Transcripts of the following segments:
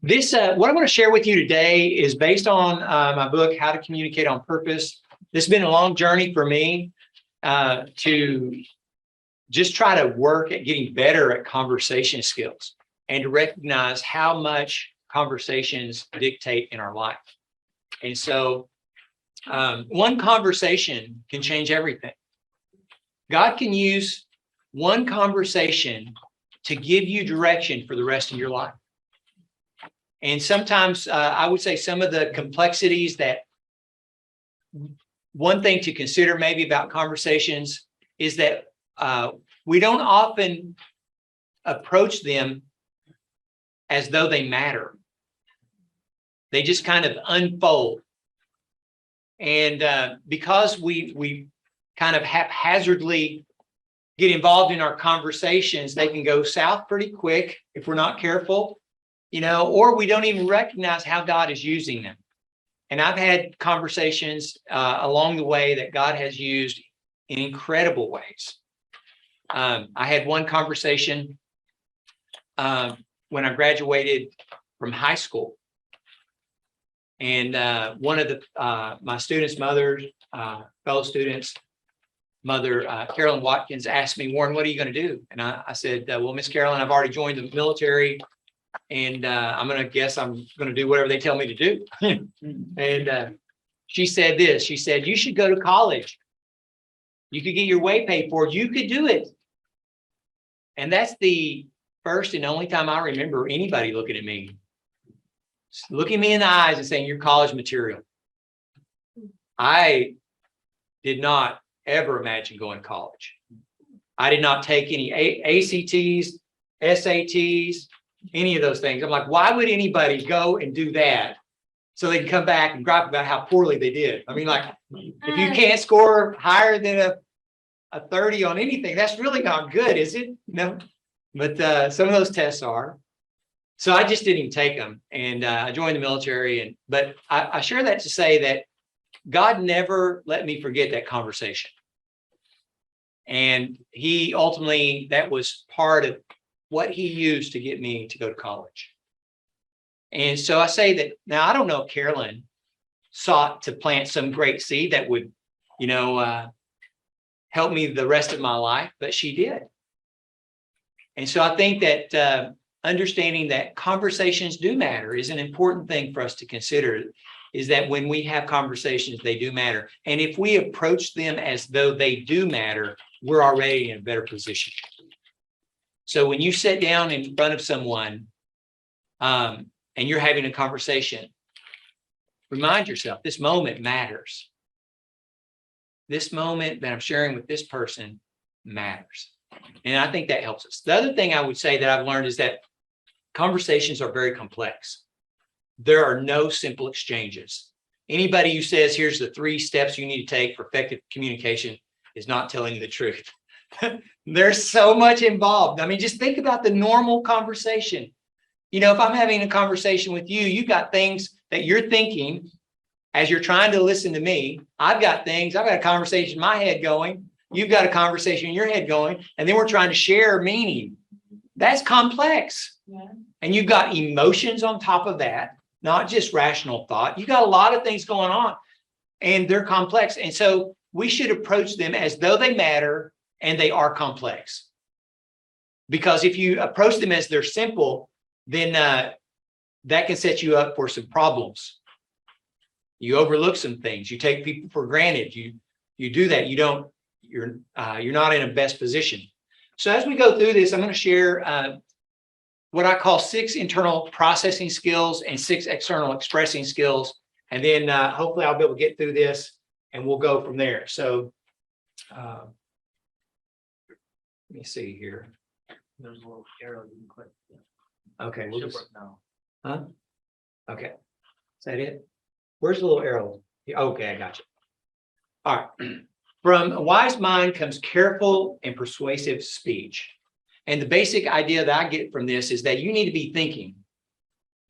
What I want to share with you today is based on my book, How to Communicate on Purpose. This has been a long journey for me to just try to work at getting better at conversation skills and to recognize how much conversations dictate in our life. And so one conversation can change everything. God can use one conversation to give you direction for the rest of your life. And sometimes I would say some of the complexities that one thing to consider maybe about conversations is that we don't often approach them as though they matter. They just kind of unfold. And because we kind of haphazardly get involved in our conversations, they can go south pretty quick if we're not careful, or we don't even recognize how God is using them. And I've had conversations along the way that God has used in incredible ways. I had one conversation when I graduated from high school. And one of my students' mothers, fellow students, Mother Carolyn Watkins asked me, "Warren, what are you going to do?" And I said, "Well, Miss Carolyn, I've already joined the military, and I'm going to guess I'm going to do whatever they tell me to do." And she said this. She said, "You should go to college. You could get your way paid for. You could do it." And that's the first and only time I remember anybody looking at me in the eyes and saying, "You're college material." I did not ever imagine going to college. I did not take any ACTs, SATs, any of those things. I'm like, why would anybody go and do that so they can come back and gripe about how poorly they did? I mean, like, if you can't score higher than a 30 on anything, that's really not good, is it? No. But some of those tests are. So I just didn't even take them, and I joined the military. But I share that to say that God never let me forget that conversation. And he ultimately, that was part of what he used to get me to go to college. And so I say that now, I don't know if Carolyn sought to plant some great seed that would, help me the rest of my life, but she did. And so I think that understanding that conversations do matter is an important thing for us to consider, is that when we have conversations, they do matter. And if we approach them as though they do matter, we're already in a better position. So when you sit down in front of someone and you're having a conversation, remind yourself, this moment matters. This moment that I'm sharing with this person matters. And I think that helps us. The other thing I would say that I've learned is that conversations are very complex. There are no simple exchanges. Anybody who says, here's the 3 steps you need to take for effective communication is not telling you the truth. There's so much involved. I mean, just think about the normal conversation. If I'm having a conversation with you, you've got things that you're thinking as you're trying to listen to me. I've got a conversation in my head going. You've got a conversation in your head going, and then we're trying to share meaning. That's complex. Yeah. And you've got emotions on top of that, not just rational thought. You've got a lot of things going on, and they're complex. And so we should approach them as though they matter and they are complex. Because if you approach them as they're simple, then that can set you up for some problems. You overlook some things. You take people for granted. You do that. You're not in a best position. So as we go through this, I'm going to share what I call 6 internal processing skills and 6 external expressing skills. And then hopefully I'll be able to get through this and we'll go from there. So let me see here. There's a little arrow you can click. Okay. We'll just now. Huh? Okay. Is that it? Where's the little arrow? Okay, I got you. All right. From a wise mind comes careful and persuasive speech. And the basic idea that I get from this is that you need to be thinking.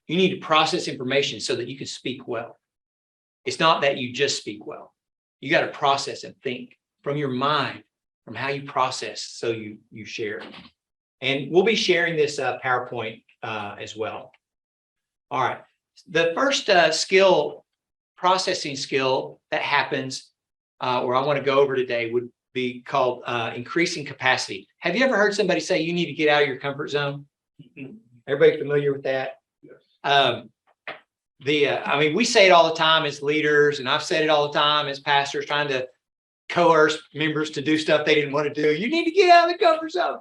You need to process information so that you can speak well. It's not that you just speak well. You got to process and think from your mind, from how you process, so you share. And we'll be sharing this PowerPoint as well. All right. The first processing skill that happens, or I want to go over today, would be called increasing capacity. Have you ever heard somebody say you need to get out of your comfort zone? Everybody familiar with that? I mean, we say it all the time as leaders, and I've said it all the time as pastors trying to coerce members to do stuff they didn't want to do. You need to get out of the comfort zone.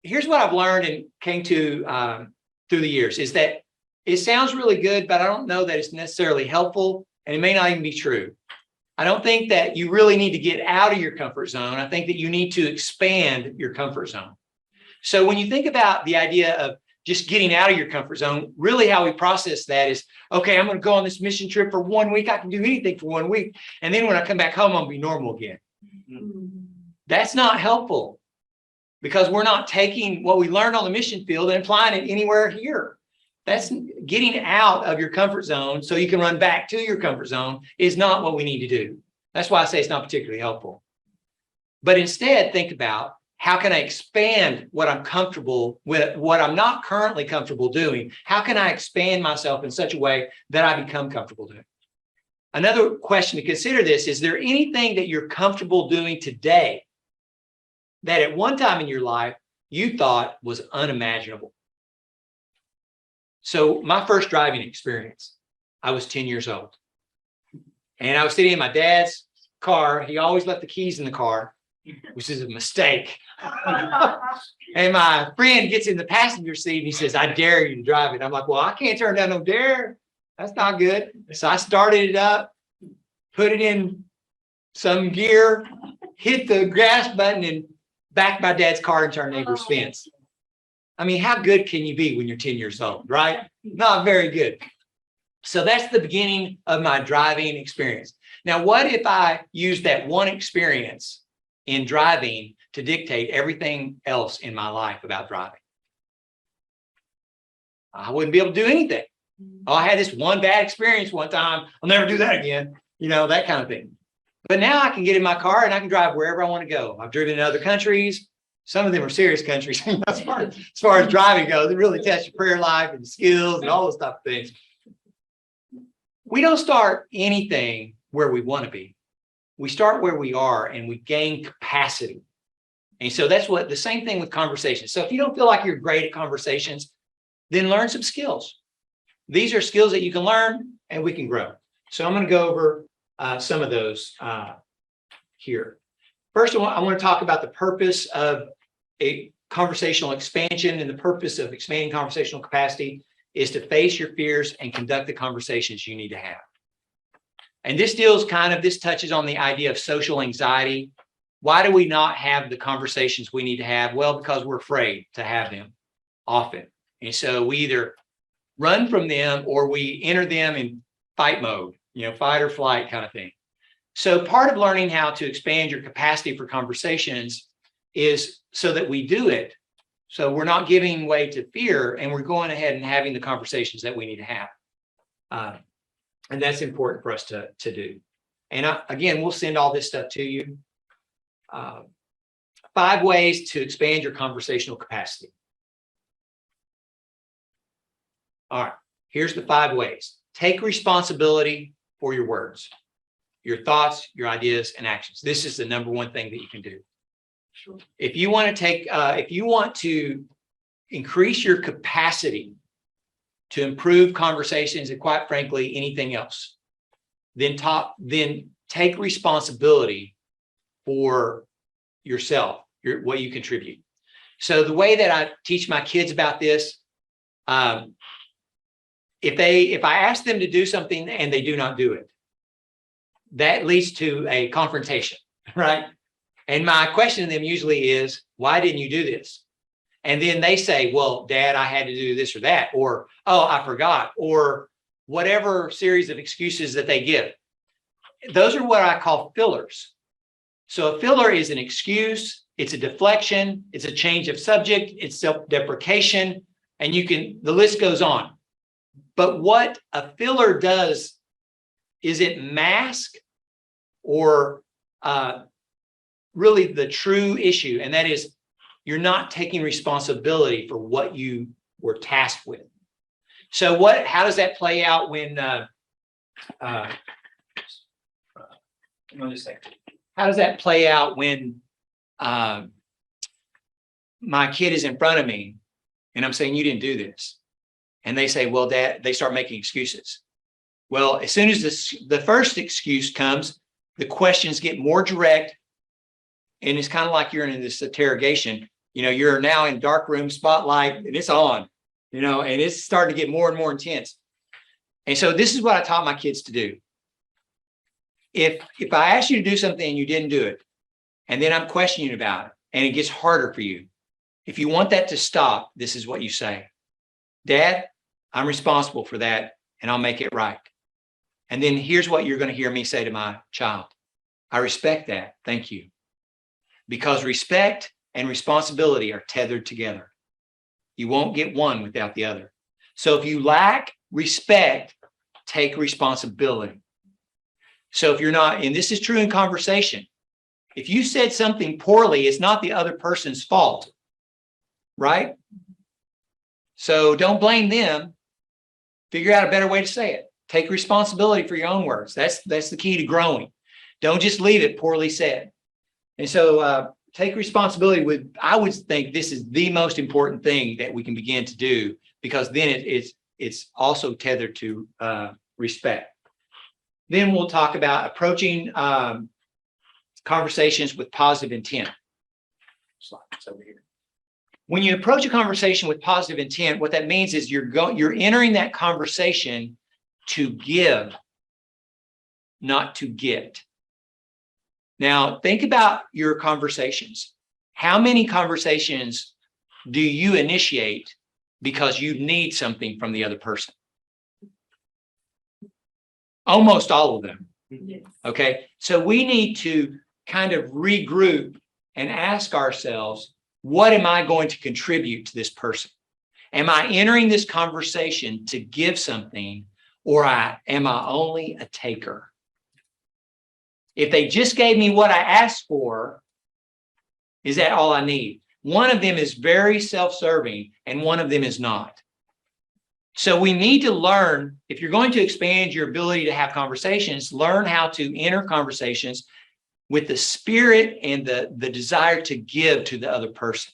Here's what I've learned and came to through the years is that it sounds really good, but I don't know that it's necessarily helpful, and it may not even be true. I don't think that you really need to get out of your comfort zone. I think that you need to expand your comfort zone. So when you think about the idea of just getting out of your comfort zone, really how we process that is, okay, I'm going to go on this mission trip for 1 week. I can do anything for 1 week. And then when I come back home, I'll be normal again. That's not helpful because we're not taking what we learned on the mission field and applying it anywhere here. That's getting out of your comfort zone so you can run back to your comfort zone is not what we need to do. That's why I say it's not particularly helpful. But instead, think about how can I expand what I'm comfortable with, what I'm not currently comfortable doing? How can I expand myself in such a way that I become comfortable doing? Another question to consider this, is there anything that you're comfortable doing today that at one time in your life you thought was unimaginable? So my first driving experience, I was 10 years old. And I was sitting in my dad's car. He always left the keys in the car, which is a mistake. And my friend gets in the passenger seat and he says, I dare you to drive it. I'm like, well, I can't turn down no dare. That's not good. So I started it up, put it in some gear, hit the gas button, and backed my dad's car into our neighbor's fence. I mean, how good can you be when you're 10 years old, right? Not very good. So that's the beginning of my driving experience. Now, what if I used that one experience in driving to dictate everything else in my life about driving? I wouldn't be able to do anything. Oh, I had this one bad experience one time. I'll never do that again. You know, that kind of thing. But now I can get in my car and I can drive wherever I want to go. I've driven in other countries. Some of them are serious countries. as far as driving goes, it really tests your prayer life and skills and all those type of things. We don't start anything where we want to be. We start where we are and we gain capacity. And so that's what the same thing with conversations. So if you don't feel like you're great at conversations, then learn some skills. These are skills that you can learn and we can grow. So I'm going to go over some of those here. First of all, I want to talk about the purpose of a conversational expansion, and the purpose of expanding conversational capacity is to face your fears and conduct the conversations you need to have. And this touches on the idea of social anxiety. Why do we not have the conversations we need to have? Well, because we're afraid to have them often. And so we either run from them or we enter them in fight mode, fight or flight kind of thing. So part of learning how to expand your capacity for conversations is so that we do it. So we're not giving way to fear and we're going ahead and having the conversations that we need to have. And that's important for us to do. And again, we'll send all this stuff to you. 5 ways to expand your conversational capacity. All right, here's the 5 ways. Take responsibility for your words, your thoughts, your ideas, and actions. This is the number one thing that you can do. Sure. If you want to increase your capacity to improve conversations and quite frankly, anything else, then take responsibility for yourself, what you contribute. So the way that I teach my kids about this, if I ask them to do something and they do not do it, that leads to a confrontation, right? And my question to them usually is, why didn't you do this? And then they say, well, Dad, I had to do this or that, or, oh, I forgot, or whatever series of excuses that they give. Those are what I call fillers. So a filler is an excuse, it's a deflection, it's a change of subject, it's self-deprecation, and the list goes on. But what a filler does is it masks or really the true issue, and that is you're not taking responsibility for what you were tasked with. So how does that play out when, hang on just a second. How does that play out when, my kid is in front of me and I'm saying, you didn't do this. And they say, well, Dad, they start making excuses. Well, as soon as the first excuse comes, the questions get more direct. And it's kind of like you're in this interrogation. You're now in dark room spotlight and it's on, and it's starting to get more and more intense. And so this is what I taught my kids to do. If I ask you to do something and you didn't do it, and then I'm questioning about it and it gets harder for you, if you want that to stop, this is what you say. Dad, I'm responsible for that and I'll make it right. And then here's what you're going to hear me say to my child. I respect that. Thank you. Because respect and responsibility are tethered together. You won't get one without the other. So if you lack respect, take responsibility. So if you're not, and this is true in conversation, if you said something poorly, it's not the other person's fault, right? So don't blame them. Figure out a better way to say it. Take responsibility for your own words. That's the key to growing. Don't just leave it poorly said. And so take responsibility I would think this is the most important thing that we can begin to do, because then it's also tethered to respect. Then we'll talk about approaching conversations with positive intent. Slides over here. When you approach a conversation with positive intent, what that means is you're entering that conversation to give, not to get. Now, think about your conversations. How many conversations do you initiate because you need something from the other person? Almost all of them. Yes. Okay, so we need to kind of regroup and ask ourselves, what am I going to contribute to this person? Am I entering this conversation to give something, or am I only a taker? If they just gave me what I asked for, is that all I need? One of them is very self-serving and one of them is not. So we need to learn, if you're going to expand your ability to have conversations, learn how to enter conversations with the spirit and the desire to give to the other person.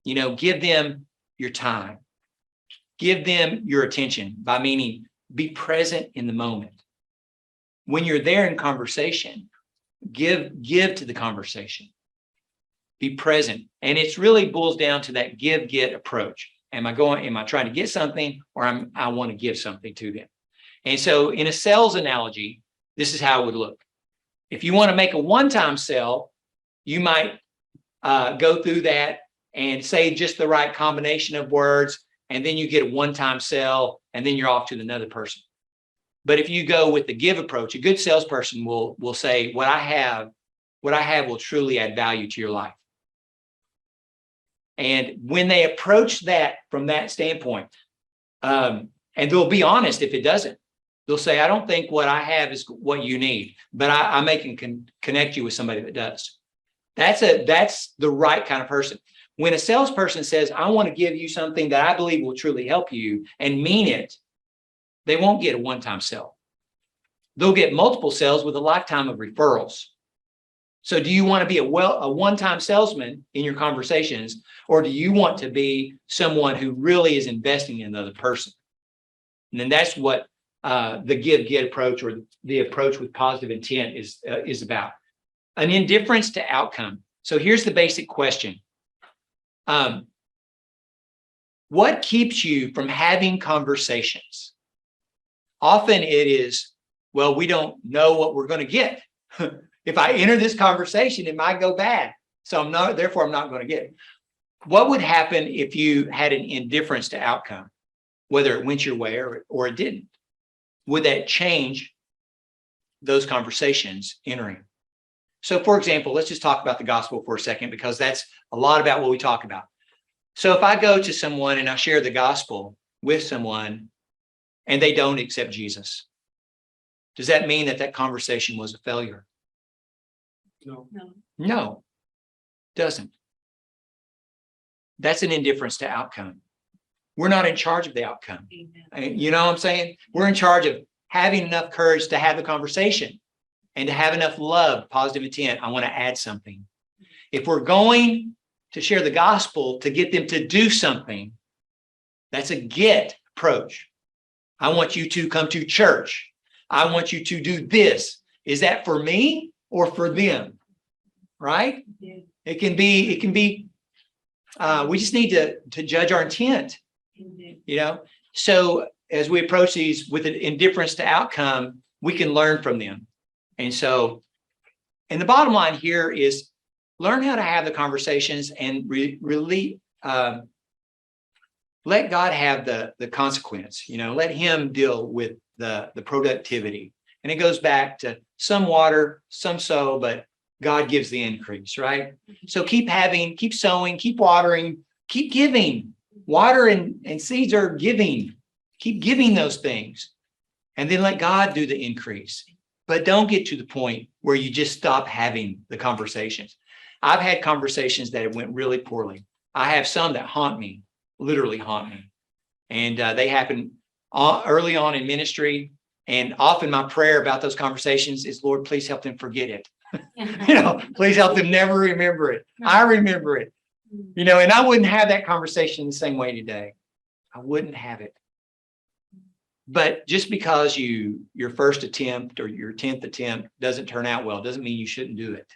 Give them your time. Give them your attention, by meaning be present in the moment. When you're there in conversation, give to the conversation. Be present. And it's really boils down to that give-get approach. Am I trying to get something, or I want to give something to them? And so in a sales analogy, this is how it would look. If you want to make a one-time sell, you might go through that and say just the right combination of words, and then you get a one-time sell, and then you're off to another person. But if you go with the give approach, a good salesperson will say, what I have will truly add value to your life. And when they approach that from that standpoint, and they'll be honest if it doesn't. They'll say, I don't think what I have is what you need, but I may can connect you with somebody that does. That's the right kind of person. When a salesperson says, I want to give you something that I believe will truly help you and mean it, they won't get a one-time sell. They'll get multiple sales with a lifetime of referrals. So do you want to be a one-time salesman in your conversations, or do you want to be someone who really is investing in another person? And then that's what the give-get approach, or the approach with positive intent is about. An indifference to outcome. So here's the basic question. What keeps you from having conversations? Often it is, well, we don't know what we're going to get. If I enter this conversation, it might go bad. So therefore I'm not going to get it. What would happen if you had an indifference to outcome, whether it went your way or it didn't? Would that change those conversations entering? So for example, let's just talk about the gospel for a second, because that's a lot about what we talk about. So if I go to someone and I share the gospel with someone and they don't accept Jesus, does that mean that conversation was a failure? No, doesn't. That's an indifference to outcome. We're not in charge of the outcome. You know what I'm saying? We're in charge of having enough courage to have the conversation and to have enough love, positive intent. I want to add something. If we're going to share the gospel to get them to do something, that's a get approach. I want you to come to church. I want you to do this. Is that for me or for them? Right? Yeah. It can be, we just need to judge our intent, you know? So as we approach these with an indifference to outcome, we can learn from them. And so, and the bottom line here is learn how to have the conversations and really let God have the consequence, you know, let him deal with the productivity. And it goes back to some water, some sow, but God gives the increase, right? So keep sowing, keep watering, keep giving. Water and seeds are giving. Keep giving those things. And then let God do the increase. But don't get to the point where you just stop having the conversations. I've had conversations that have went really poorly. I have some that haunt me, literally haunt me. And they happen early on in ministry. And often my prayer about those conversations is, Lord, please help them forget it. You know, please help them never remember it. I remember it, you know, and I wouldn't have that conversation the same way today. I wouldn't have it. But just because your first attempt or your 10th attempt doesn't turn out well, doesn't mean you shouldn't do it.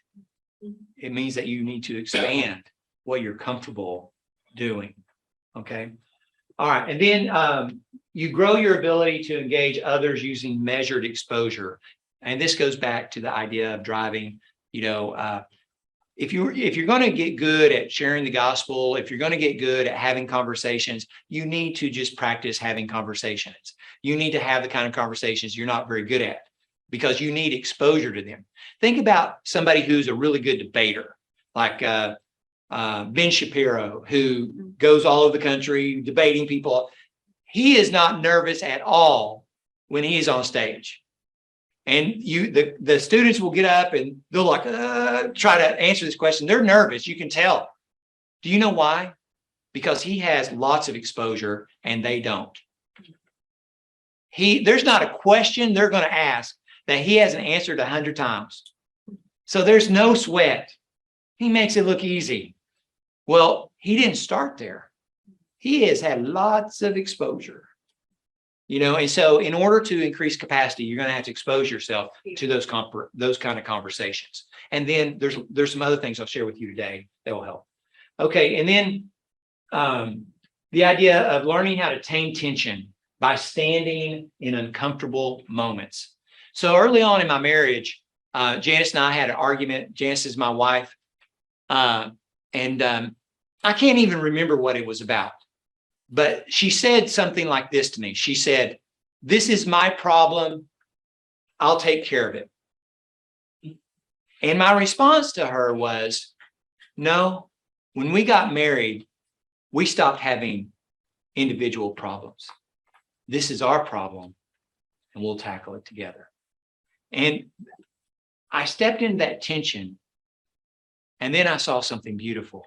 It means that you need to expand what you're comfortable doing. Okay. All right. And then you grow your ability to engage others using measured exposure. And this goes back to the idea of driving, you know, if you're going to get good at sharing the gospel, if you're going to get good at having conversations, you need to just practice having conversations. You need to have the kind of conversations you're not very good at because you need exposure to them. Think about somebody who's a really good debater, like Ben Shapiro, who goes all over the country debating people. He is not nervous at all when he's on stage. And the students will get up and they'll like try to answer this question. They're nervous. You can tell. Do you know why? Because he has lots of exposure and they don't. There's not a question they're going to ask that he hasn't answered 100 times. So there's no sweat. He makes it look easy. Well, he didn't start there. He has had lots of exposure. You know, and so in order to increase capacity, you're going to have to expose yourself to those kind of conversations. And then there's some other things I'll share with you today that will help. Okay, and then the idea of learning how to tame tension by standing in uncomfortable moments. So early on in my marriage, Janice and I had an argument. Janice is my wife, and I can't even remember what it was about. But she said something like this to me. She said, "This is my problem. I'll take care of it." And my response to her was, no, when we got married, we stopped having individual problems. This is our problem, and we'll tackle it together. And I stepped into that tension, and then I saw something beautiful.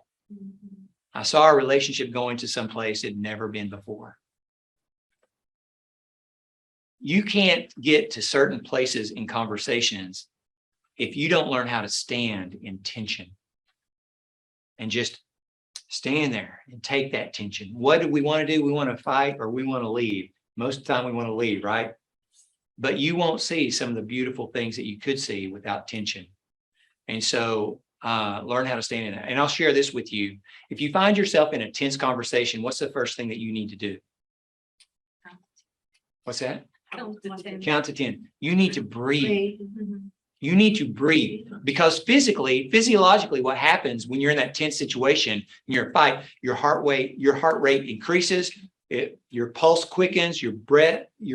I saw our relationship going to some place it had never been before. You can't get to certain places in conversations if you don't learn how to stand in tension and just stand there and take that tension. What do we want to do? We want to fight or we want to leave. Most of the time we want to leave, right? But you won't see some of the beautiful things that you could see without tension. And so learn how to stand in that. And I'll share this with you. If you find yourself in a tense conversation, what's the first thing that you need to do? What's that? Count to 10. You need to breathe. You need to breathe because physiologically, what happens when you're in that tense situation, in your fight, your heart rate increases, your pulse quickens, your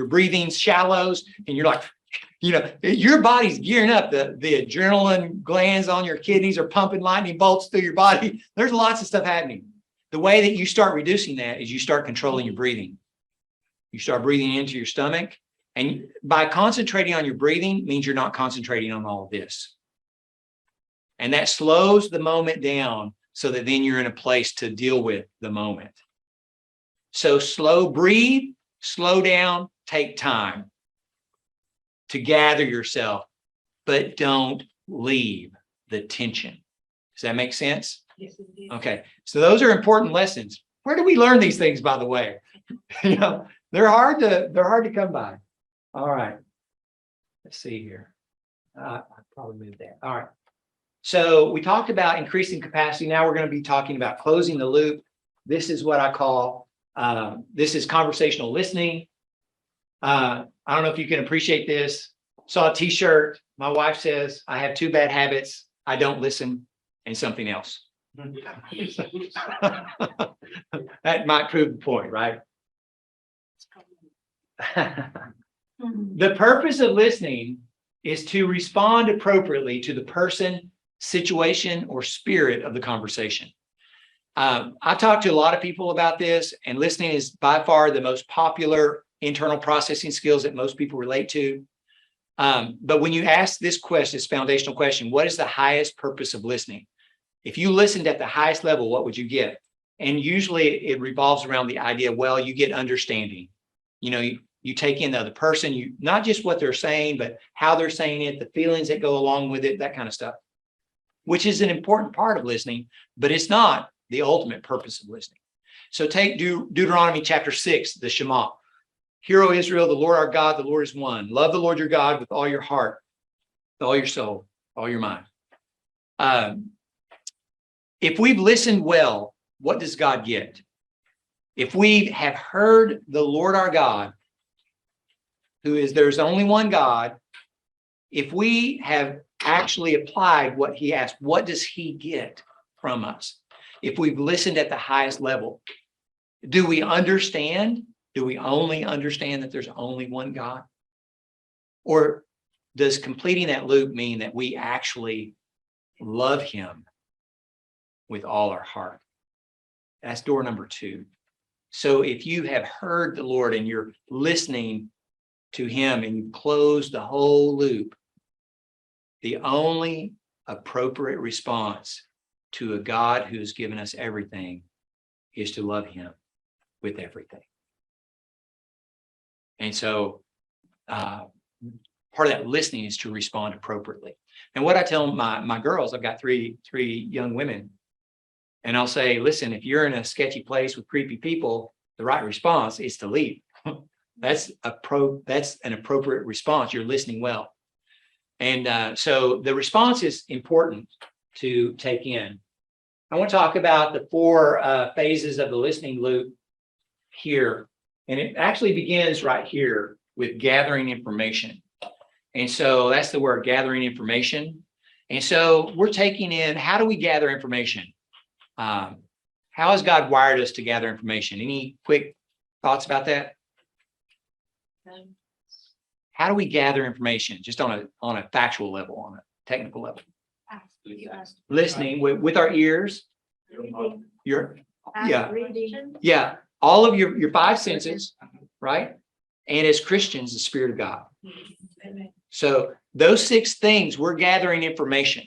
breathing shallows, and you're like, you know, your body's gearing up. The adrenaline glands on your kidneys are pumping lightning bolts through your body. There's lots of stuff happening. The way that you start reducing that is you start controlling your breathing. You start breathing into your stomach. And by concentrating on your breathing means you're not concentrating on all of this. And that slows the moment down so that then you're in a place to deal with the moment. So breathe, slow down, take time to gather yourself, but don't leave the tension. Does that make sense? Yes, indeed. Okay, so those are important lessons. Where do we learn these things, by the way? They're hard to come by. All right. Let's see here. I probably moved that. All right. So we talked about increasing capacity. Now we're going to be talking about closing the loop. This is what I call, this is conversational listening. I don't know if you can appreciate this. Saw a t-shirt. My wife says, I have 2 bad habits. I don't listen, and something else. That might prove the point, right? The purpose of listening is to respond appropriately to the person, situation, or spirit of the conversation. I've talked to a lot of people about this, and listening is by far the most popular internal processing skills that most people relate to. But when you ask this question, this foundational question, what is the highest purpose of listening? If you listened at the highest level, what would you get? And usually it revolves around the idea, well, you get understanding. You take in the other person, not just what they're saying, but how they're saying it, the feelings that go along with it, that kind of stuff, which is an important part of listening, but it's not the ultimate purpose of listening. So take Deuteronomy chapter 6, the Shema. Hear, O Israel, the Lord our God, the Lord is one. Love the Lord your God with all your heart, with all your soul, all your mind. If we've listened well, what does God get? If we have heard the Lord our God, there's only one God, if we have actually applied what he asked, what does he get from us? If we've listened at the highest level, do we understand? Do we only understand that there's only one God? Or does completing that loop mean that we actually love him with all our heart? That's door number 2. So if you have heard the Lord and you're listening to him and you close the whole loop, the only appropriate response to a God who has given us everything is to love him with everything. And so part of that listening is to respond appropriately. And what I tell my girls, I've got three young women, and I'll say, listen, if you're in a sketchy place with creepy people, the right response is to leave. That's an appropriate response. You're listening well. And so the response is important to take in. I want to talk about the 4 phases of the listening loop here. And it actually begins right here with gathering information. And so that's the word, gathering information. And so we're taking in, how do we gather information? How has God wired us to gather information? Any quick thoughts about that? How do we gather information? Just on a factual level, on a technical level. Listening with our ears. Yeah. All of your 5 senses, right? And as Christians, the Spirit of God. So those 6 things, we're gathering information.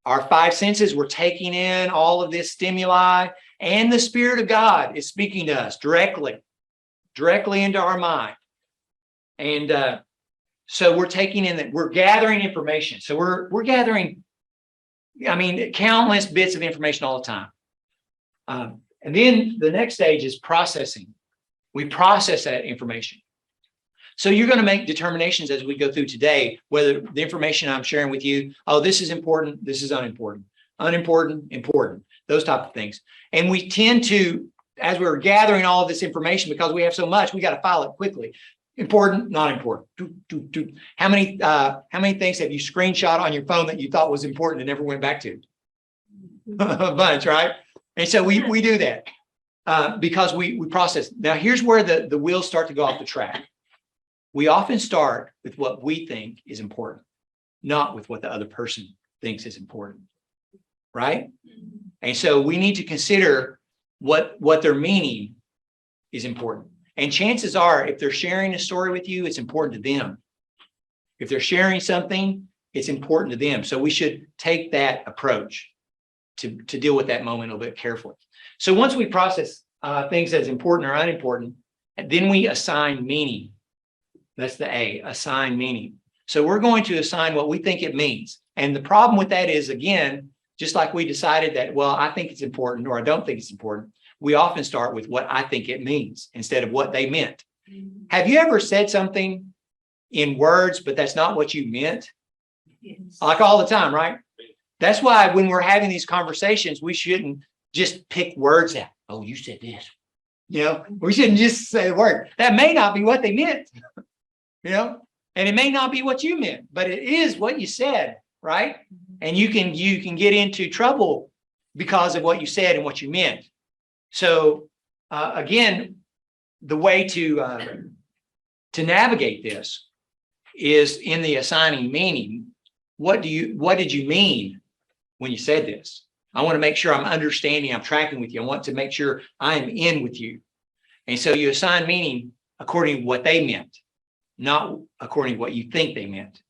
Our 5 senses, we're taking in all of this stimuli, and the Spirit of God is speaking to us directly into our mind. And so we're taking in that, we're gathering information. So we're gathering, countless bits of information all the time. And then the next stage is processing. We process that information. So you're going to make determinations as we go through today, whether the information I'm sharing with you, oh, this is important, this is unimportant, important, those type of things. And we tend to, as we're gathering all of this information, because we have so much, we got to file it quickly. Important, not important. How many things have you screenshot on your phone that you thought was important and never went back to? A bunch, right? And so we do that because we process. Now, here's where the wheels start to go off the track. We often start with what we think is important, not with what the other person thinks is important, right? And so we need to consider what their meaning is important. And chances are, if they're sharing a story with you, it's important to them. If they're sharing something, it's important to them. So we should take that approach to deal with that moment a little bit carefully. So once we process things as important or unimportant. And then we assign meaning. That's the A, assign meaning. So we're going to assign what we think it means. And the problem with that is, again, just like we decided that, well, I think it's important or I don't think it's important, we often start with what I think it means instead of what they meant. Have you ever said something in words, but that's not what you meant? Yes. Like all the time, right? That's why when we're having these conversations, we shouldn't just pick words out. Oh, you said this. You know, we shouldn't just say the word. That may not be what they meant, you know, and it may not be what you meant, but it is what you said, right? And you can get into trouble because of what you said and what you meant. So again, the way to navigate this is in the assigning meaning. What did you mean when you said this? I want to make sure I'm understanding, I'm tracking with you. I want to make sure I am in with you. And so you assign meaning according to what they meant, not according to what you think they meant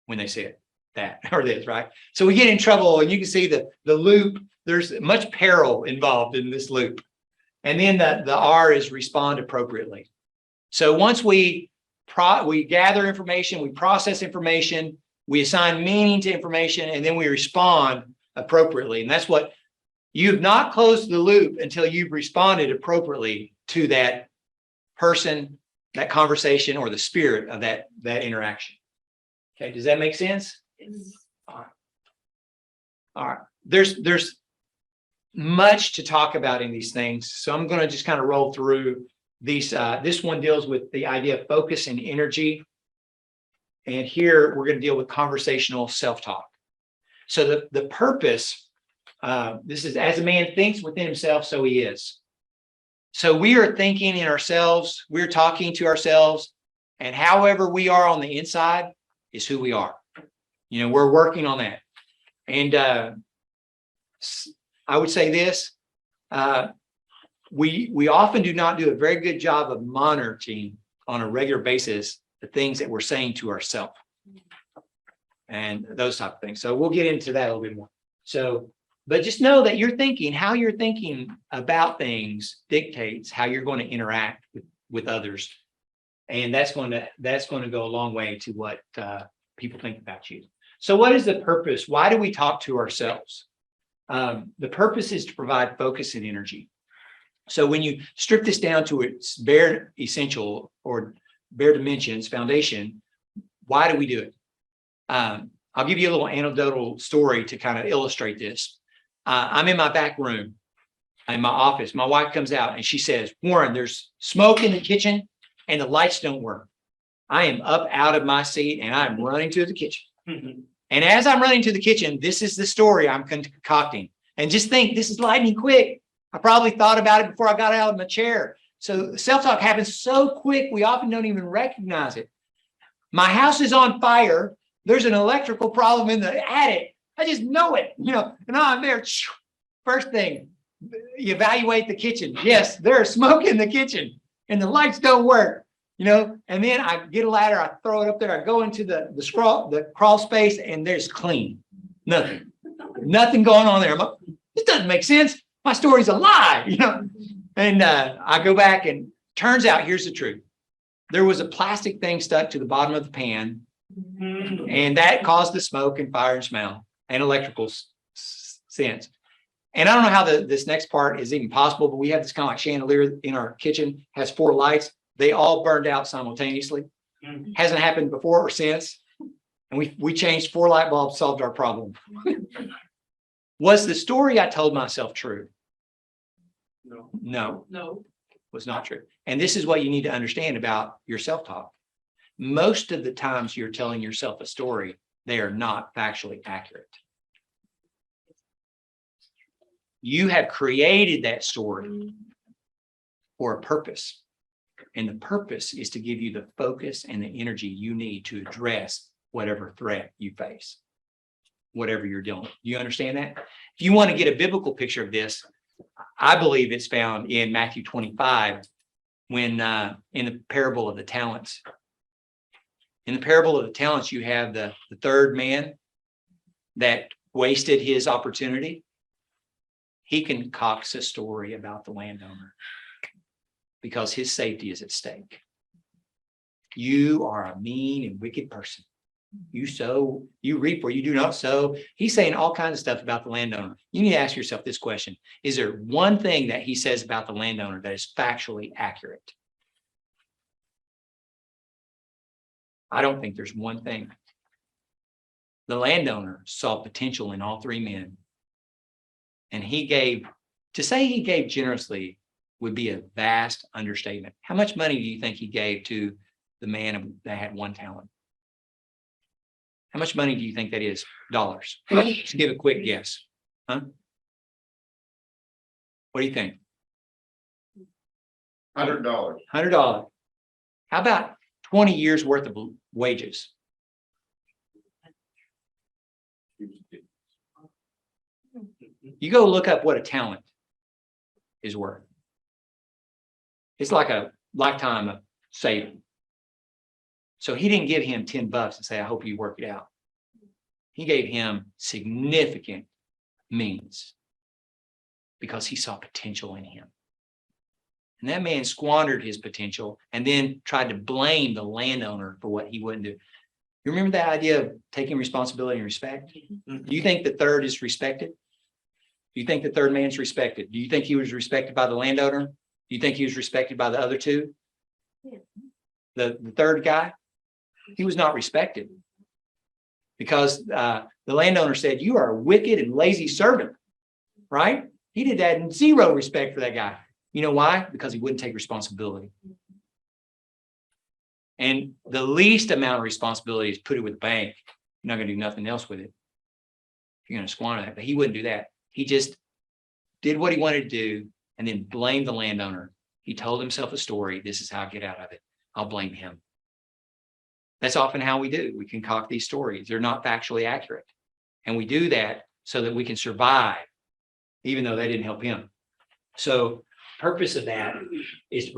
when they said that or this, right? So we get in trouble, and you can see the loop. There's much peril involved in this loop. And then the R is respond appropriately. So once we gather information, we process information, we assign meaning to information, and then we respond appropriately. And that's what you've not closed the loop until you've responded appropriately to that person, that conversation, or the spirit of that interaction. Okay, does that make sense? Yes. All right. There's much to talk about in these things, so I'm going to just kind of roll through these. This one deals with the idea of focus and energy, and here we're going to deal with conversational self-talk. So the purpose, this is as a man thinks within himself, so he is. So we are thinking in ourselves, we're talking to ourselves, and however we are on the inside is who we are. You know, we're working on that. And I would say this, we often do not do a very good job of monitoring on a regular basis the things that we're saying to ourselves and those type of things. So we'll get into that a little bit more. So, but just know that you're thinking, how you're thinking about things dictates how you're going to interact with others. And that's going to go a long way to what people think about you. So what is the purpose? Why do we talk to ourselves? The purpose is to provide focus and energy. So when you strip this down to its bare essential or bare dimensions, foundation, why do we do it? I'll give you a little anecdotal story to kind of illustrate this. I'm in my back room in my office. My wife comes out and she says, Warren, there's smoke in the kitchen and the lights don't work. I am up out of my seat and I'm running to the kitchen. And as I'm running to the kitchen, this is the story I'm concocting. And just think, this is lightning quick. I probably thought about it before I got out of my chair. So self-talk happens so quick, we often don't even recognize it. My house is on fire. There's an electrical problem in the attic. I just know it, you know, and I'm there. First thing, you evaluate the kitchen. Yes, there's smoke in the kitchen and the lights don't work, you know, and then I get a ladder, I throw it up there, I go into the crawl space, and there's clean. Nothing going on there. This doesn't make sense. My story's a lie, you know. And I go back, and turns out, here's the truth. There was a plastic thing stuck to the bottom of the pan, and that caused the smoke and fire and smell and electrical sense. And I don't know how this next part is even possible, but we have this kind of like chandelier in our kitchen, has 4 lights. They all burned out simultaneously. Hasn't happened before or since. And we changed 4 light bulbs, solved our problem. Was the story I told myself true? No, was not true. And this is what you need to understand about your self-talk. Most of the times you're telling yourself a story, they are not factually accurate. You have created that story for a purpose. And the purpose is to give you the focus and the energy you need to address whatever threat you face, whatever you're dealing with. You understand that? If you want to get a biblical picture of this, I believe it's found in Matthew 25, when in the parable of the talents. In the parable of the talents, you have the third man that wasted his opportunity. he concocts a story about the landowner because his safety is at stake. You are a mean and wicked person. You sow, you reap where you do not sow. He's saying all kinds of stuff about the landowner. You need to ask yourself this question. Is there one thing that he says about the landowner that is factually accurate? I don't think there's one thing. The landowner saw potential in all three men. And to say he gave generously would be a vast understatement. How much money do you think he gave to the man that had one talent? How much money do you think that is? Dollars. Just give a quick guess. Huh? What do you think? $100. $100. How about 20 years worth of wages? You go look up what a talent is worth. It's like a lifetime of saving. So he didn't give him $10 and say, I hope you work it out. He gave him significant means because he saw potential in him. And that man squandered his potential and then tried to blame the landowner for what he wouldn't do. You remember that idea of taking responsibility and respect? Do you think the third is respected? Do you think the third man's respected? Do you think he was respected by the landowner? Do you think he was respected by the other two? The third guy? He was not respected because the landowner said, you are a wicked and lazy servant, right? He did that in zero respect for that guy. You know why? Because he wouldn't take responsibility. And the least amount of responsibility is put it with the bank. You're not going to do nothing else with it. You're going to squander that, but he wouldn't do that. He just did what he wanted to do and then blamed the landowner. He told himself a story. This is how I get out of it. I'll blame him. That's often how we do. We concoct these stories. They're not factually accurate. And we do that so that we can survive, even though they didn't help him. So purpose of that is to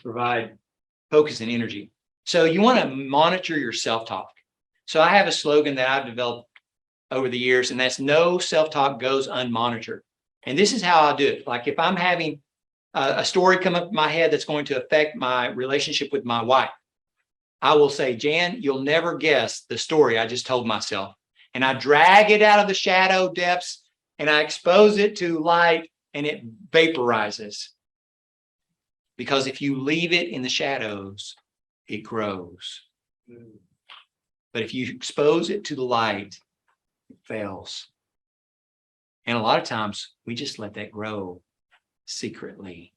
provide focus and energy. So you want to monitor your self-talk. So I have a slogan that I've developed over the years, and that's no self-talk goes unmonitored. And this is how I do it. Like if I'm having a story come up in my head that's going to affect my relationship with my wife, I will say, Jan, you'll never guess the story I just told myself. And I drag it out of the shadow depths and I expose it to light and it vaporizes. Because if you leave it in the shadows, it grows. But if you expose it to the light, it fails. And a lot of times we just let that grow secretly.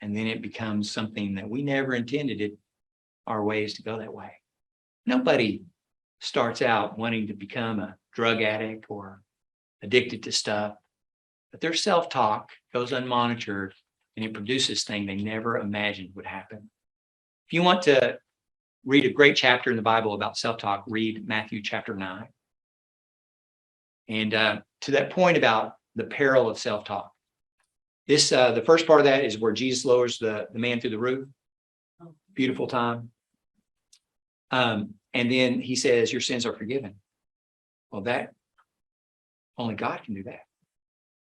And then it becomes something that we never intended it, our ways to go that way. Nobody starts out wanting to become a drug addict or addicted to stuff, but their self-talk goes unmonitored and it produces things they never imagined would happen. If you want to read a great chapter in the Bible about self-talk, read Matthew chapter 9. And to that point about the peril of self-talk, this the first part of that is where Jesus lowers the man through the roof. Beautiful time. And then he says, your sins are forgiven. Well, that only God can do that.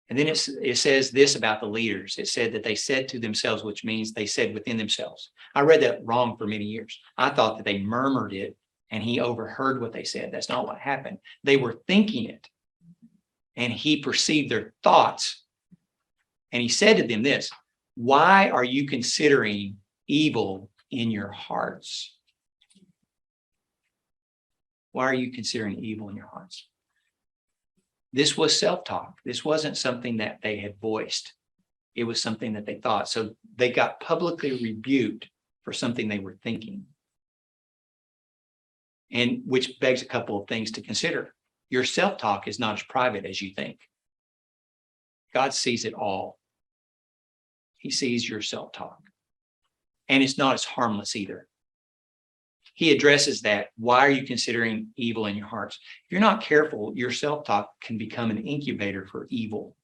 And then it says this about the leaders. It said that they said to themselves, which means they said within themselves. I read that wrong for many years. I thought that they murmured it and he overheard what they said. That's not what happened. They were thinking it and he perceived their thoughts. And he said to them this, why are you considering evil in your hearts? Why are you considering evil in your hearts? This was self-talk. This wasn't something that they had voiced. It was something that they thought. So they got publicly rebuked for something they were thinking. And which begs a couple of things to consider. Your self-talk is not as private as you think. God sees it all. He sees your self-talk. And it's not as harmless either. He addresses that. Why are you considering evil in your hearts? If you're not careful, your self-talk can become an incubator for evil.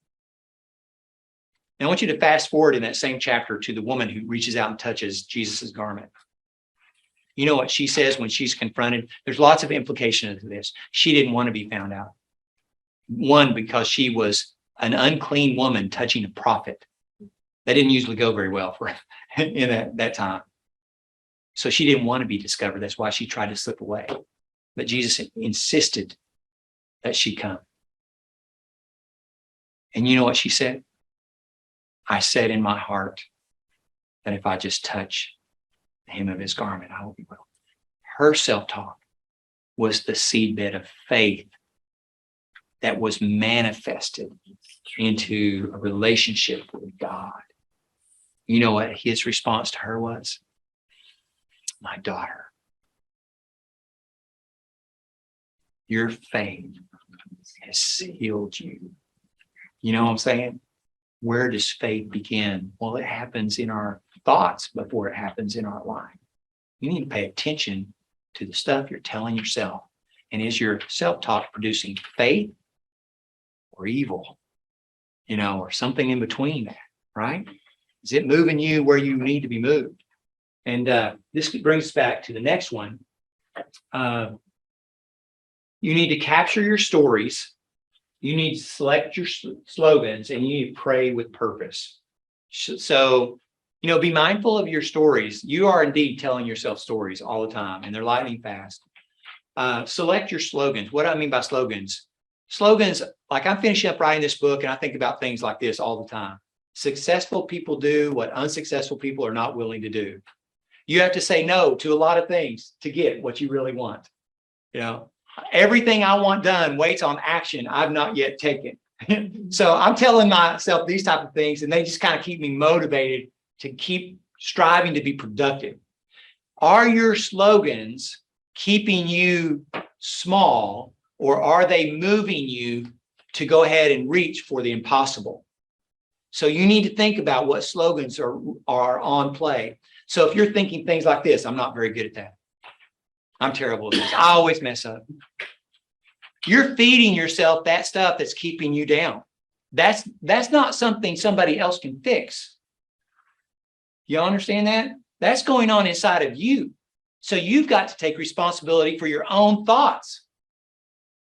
Now, I want you to fast forward in that same chapter to the woman who reaches out and touches Jesus's garment. You know what she says when she's confronted? There's lots of implication to this. She didn't want to be found out. One, because she was an unclean woman touching a prophet. That didn't usually go very well for in that time. So she didn't want to be discovered. That's why she tried to slip away. But Jesus insisted that she come. And you know what she said? I said in my heart that if I just touch the hem of his garment, I will be well. Her self-talk was the seedbed of faith that was manifested into a relationship with God. You know what his response to her was? My daughter, your faith has healed you. You know what I'm saying? Where does faith begin? Well, it happens in our thoughts before it happens in our life. You need to pay attention to the stuff you're telling yourself. And is your self-talk producing faith or evil? You know, or something in between that, right? Is it moving you where you need to be moved? And this brings us back to the next one. You need to capture your stories. You need to select your slogans, and you need to pray with purpose. So, you know, be mindful of your stories. You are indeed telling yourself stories all the time, and they're lightning fast. Select your slogans. What do I mean by slogans? Slogans, like I'm finishing up writing this book, and I think about things like this all the time. Successful people do what unsuccessful people are not willing to do. You have to say no to a lot of things to get what you really want. You know, everything I want done waits on action I've not yet taken. So I'm telling myself these type of things, and they just kind of keep me motivated to keep striving to be productive. Are your slogans keeping you small, or are they moving you to go ahead and reach for the impossible? So you need to think about what slogans are on play. So if you're thinking things like this, I'm not very good at that. I'm terrible at this. I always mess up. You're feeding yourself that stuff that's keeping you down. That's not something somebody else can fix. You understand that? That's going on inside of you. So you've got to take responsibility for your own thoughts.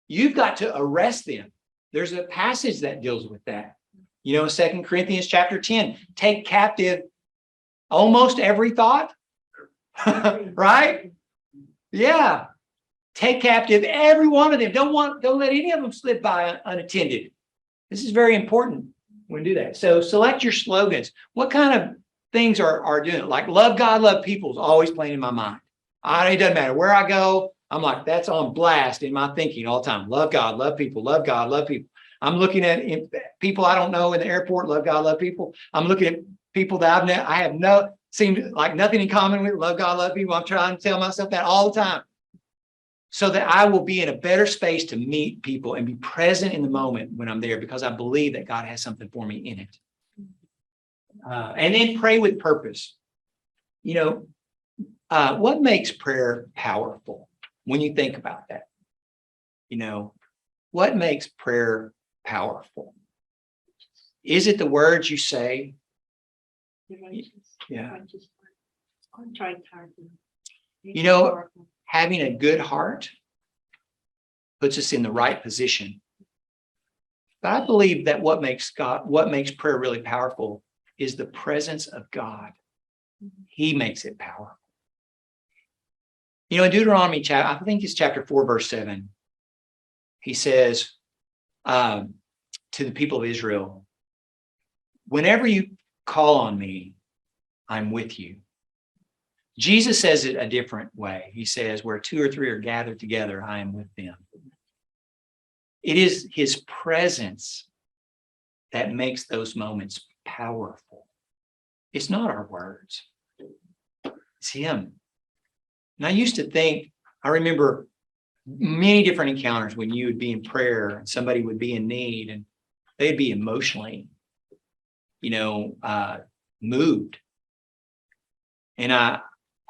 You've got to arrest them. There's a passage that deals with that. You know, 2 Corinthians chapter 10, take captive almost every thought, right? Yeah. Take captive every one of them. Don't let any of them slip by unattended. This is very important when we do that. So select your slogans. What kind of things are doing it? Like love God, love people is always playing in my mind. It doesn't matter where I go. I'm like, that's on blast in my thinking all the time. Love God, love people, love God, love people. I'm looking at people I don't know in the airport, love God, love people. I'm looking at people that I have seem like nothing in common with, love God, love people. I'm trying to tell myself that all the time, so that I will be in a better space to meet people and be present in the moment when I'm there, because I believe that God has something for me in it. And then pray with purpose. You know, what makes prayer powerful when you think about that? You know, what makes prayer powerful? Is it the words you say? Yeah. You know, having a good heart puts us in the right position. But I believe that what makes prayer really powerful is the presence of God. He makes it powerful. You know, in Deuteronomy, I think it's chapter 4, verse 7, he says to the people of Israel, whenever you call on me, I'm with you. Jesus says it a different way. He says, where 2 or 3 are gathered together, I am with them. It is his presence that makes those moments powerful. It's not our words. It's him. And I used to think, I remember many different encounters when you would be in prayer and somebody would be in need and they'd be emotionally, moved. And I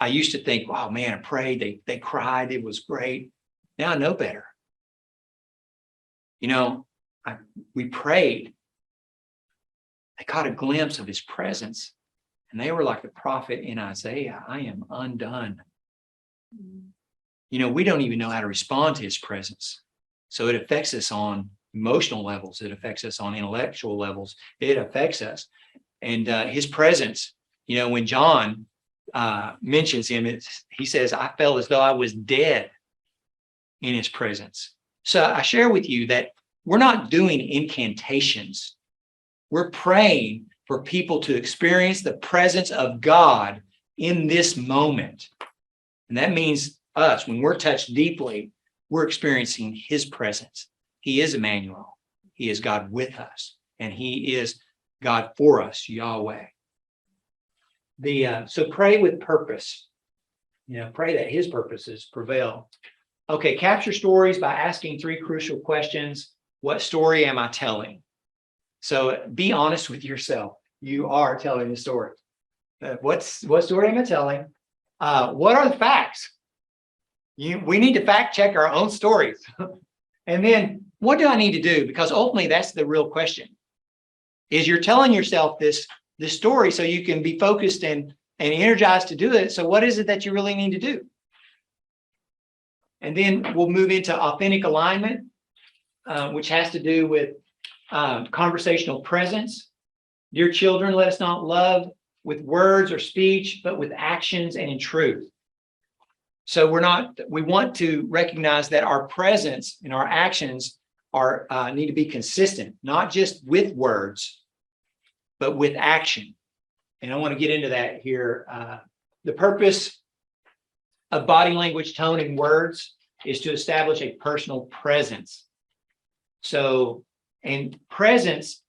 used to think, wow, man, I prayed. They cried. It was great. Now I know better. We prayed. I caught a glimpse of his presence, and they were like the prophet in Isaiah. I am undone. We don't even know how to respond to his presence. So it affects us on emotional levels. It affects us on intellectual levels. It affects us. And his presence, when John mentions him, he says, I felt as though I was dead in his presence. So I share with you that we're not doing incantations. We're praying for people to experience the presence of God in this moment. And that means us, when we're touched deeply, we're experiencing his presence. He is Emmanuel. He is God with us, and he is God for us, Yahweh. So pray with purpose. Pray that his purposes prevail. Okay, capture stories by asking 3 crucial questions. What story am I telling? So be honest with yourself. You are telling the story. What story am I telling? What are the facts? We need to fact check our own stories. And then what do I need to do? Because ultimately that's the real question. Is you're telling yourself this story so you can be focused and energized to do it. So what is it that you really need to do? And then we'll move into authentic alignment, which has to do with conversational presence. Dear children, let us not love with words or speech, but with actions and in truth. So we want to recognize that our presence and our actions need to be consistent, not just with words, but with action. And I want to get into that here. The purpose of body language, tone, and words is to establish a personal presence. So, and presence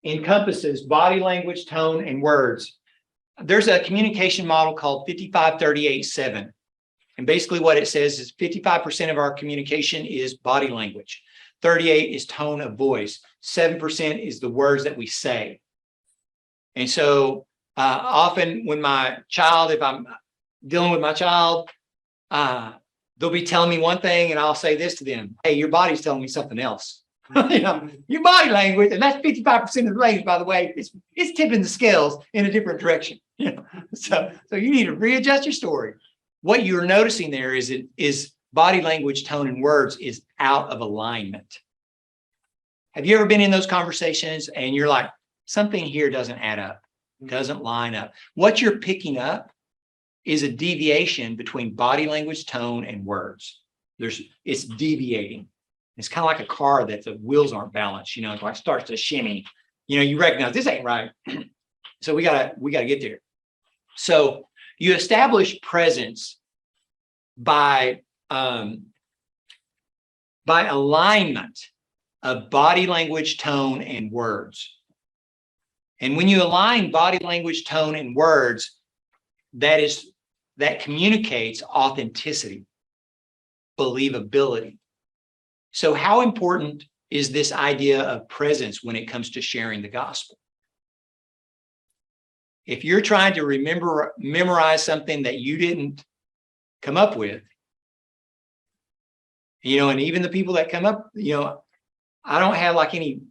encompasses body language, tone, and words. There's a communication model called 55-38-7. And basically what it says is 55% of our communication is body language. 38 is tone of voice. 7% is the words that we say. And so often when if I'm dealing with my child, they'll be telling me one thing and I'll say this to them. Hey, your body's telling me something else. Your body language, and that's 55% of the language, by the way, it's tipping the scales in a different direction. So you need to readjust your story. What you're noticing there is body language, tone, and words is out of alignment. Have you ever been in those conversations and you're like, something here doesn't add up, doesn't line up? What you're picking up is a deviation between body language, tone, and words. It's deviating. It's kind of like a car that the wheels aren't balanced, it like starts to shimmy. You recognize this ain't right. So we gotta get there. So you establish presence by alignment of body language, tone, and words. And when you align body language, tone, and words, that communicates authenticity, believability. So how important is this idea of presence when it comes to sharing the gospel? If you're trying to memorize something that you didn't come up with, and even the people that come up, I don't have like any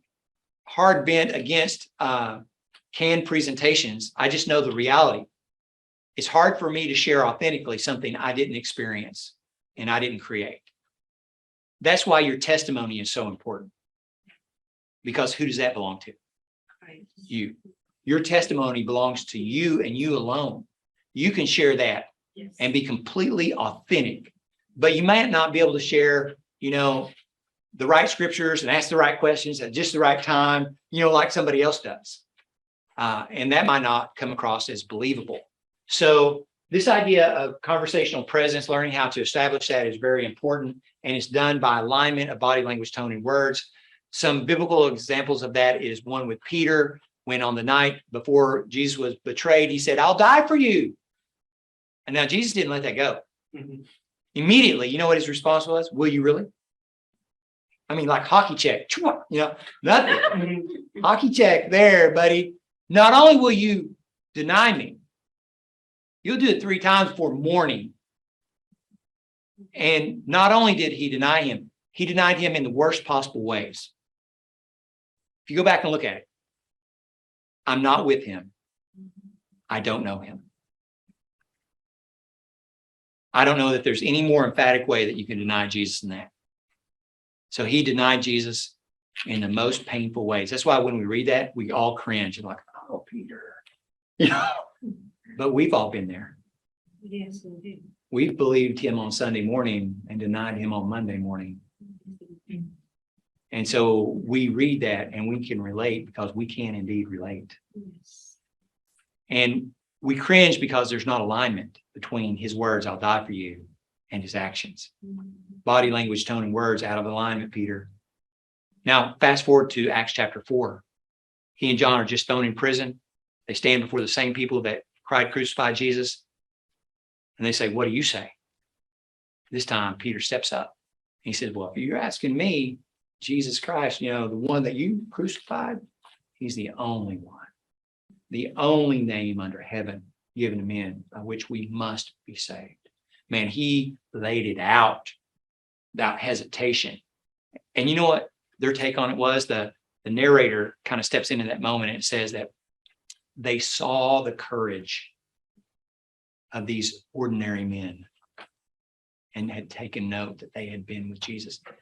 hard bent against canned presentations. I just know the reality. It's hard for me to share authentically something I didn't experience and I didn't create. That's why your testimony is so important. Because who does that belong to? Right. You. Your testimony belongs to you and you alone. You can share that and be completely authentic. But you might not be able to share, the right scriptures and ask the right questions at just the right time, like somebody else does. And that might not come across as believable. So this idea of conversational presence, learning how to establish that is very important. And it's done by alignment of body language, tone, and words. Some biblical examples of that is one with Peter, when on the night before Jesus was betrayed, he said, I'll die for you. And now Jesus didn't let that go. Mm-hmm. Immediately, you know what his response was? Will you really? I mean, like hockey check, nothing. Hockey check there, buddy. Not only will you deny me, you'll do it 3 times before morning. And not only did he denied him in the worst possible ways. If you go back and look at it, I'm not with him. I don't know him. I don't know that there's any more emphatic way that you can deny Jesus than that. So he denied Jesus in the most painful ways. That's why when we read that, we all cringe and like, oh, Peter, you know, but we've all been there. Yes, indeed. We've believed him on Sunday morning and denied him on Monday morning. And so we read that and we can relate because we can indeed relate. Yes. And we cringe because there's not alignment between his words, I'll die for you, and his actions. Body language, tone, and words out of alignment, Peter. Now, fast forward to Acts chapter 4. He and John are just thrown in prison. They stand before the same people that cried, crucify Jesus. And they say, what do you say? This time, Peter steps up. He says, well, if you're asking me, Jesus Christ, you know, the one that you crucified, he's the only one. The only name under heaven given to men by which we must be saved. Man, he laid it out without hesitation. And you know what their take on it was? The narrator kind of steps into that moment and it says that they saw the courage of these ordinary men and had taken note that they had been with Jesus. Have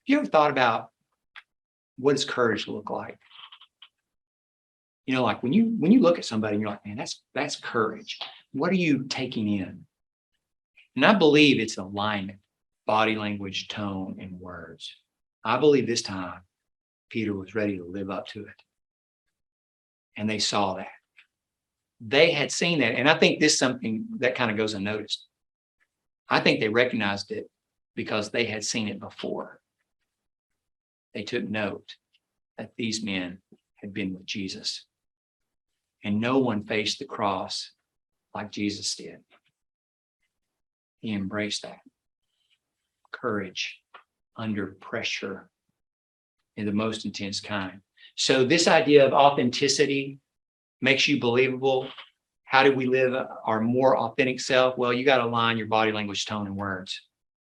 you ever thought about what does courage look like? You know, like when you look at somebody and you're like, man, that's courage. What are you taking in? And I believe it's alignment, body language, tone, and words. I believe this time Peter was ready to live up to it. And they saw that. They had seen that. And I think this is something that kind of goes unnoticed. I think they recognized it because they had seen it before. They took note that these men had been with Jesus. And no one faced the cross like Jesus did. He embraced that. Courage under pressure in the most intense kind. So this idea of authenticity makes you believable. How do we live our more authentic self? Well, you got to align your body language, tone, and words.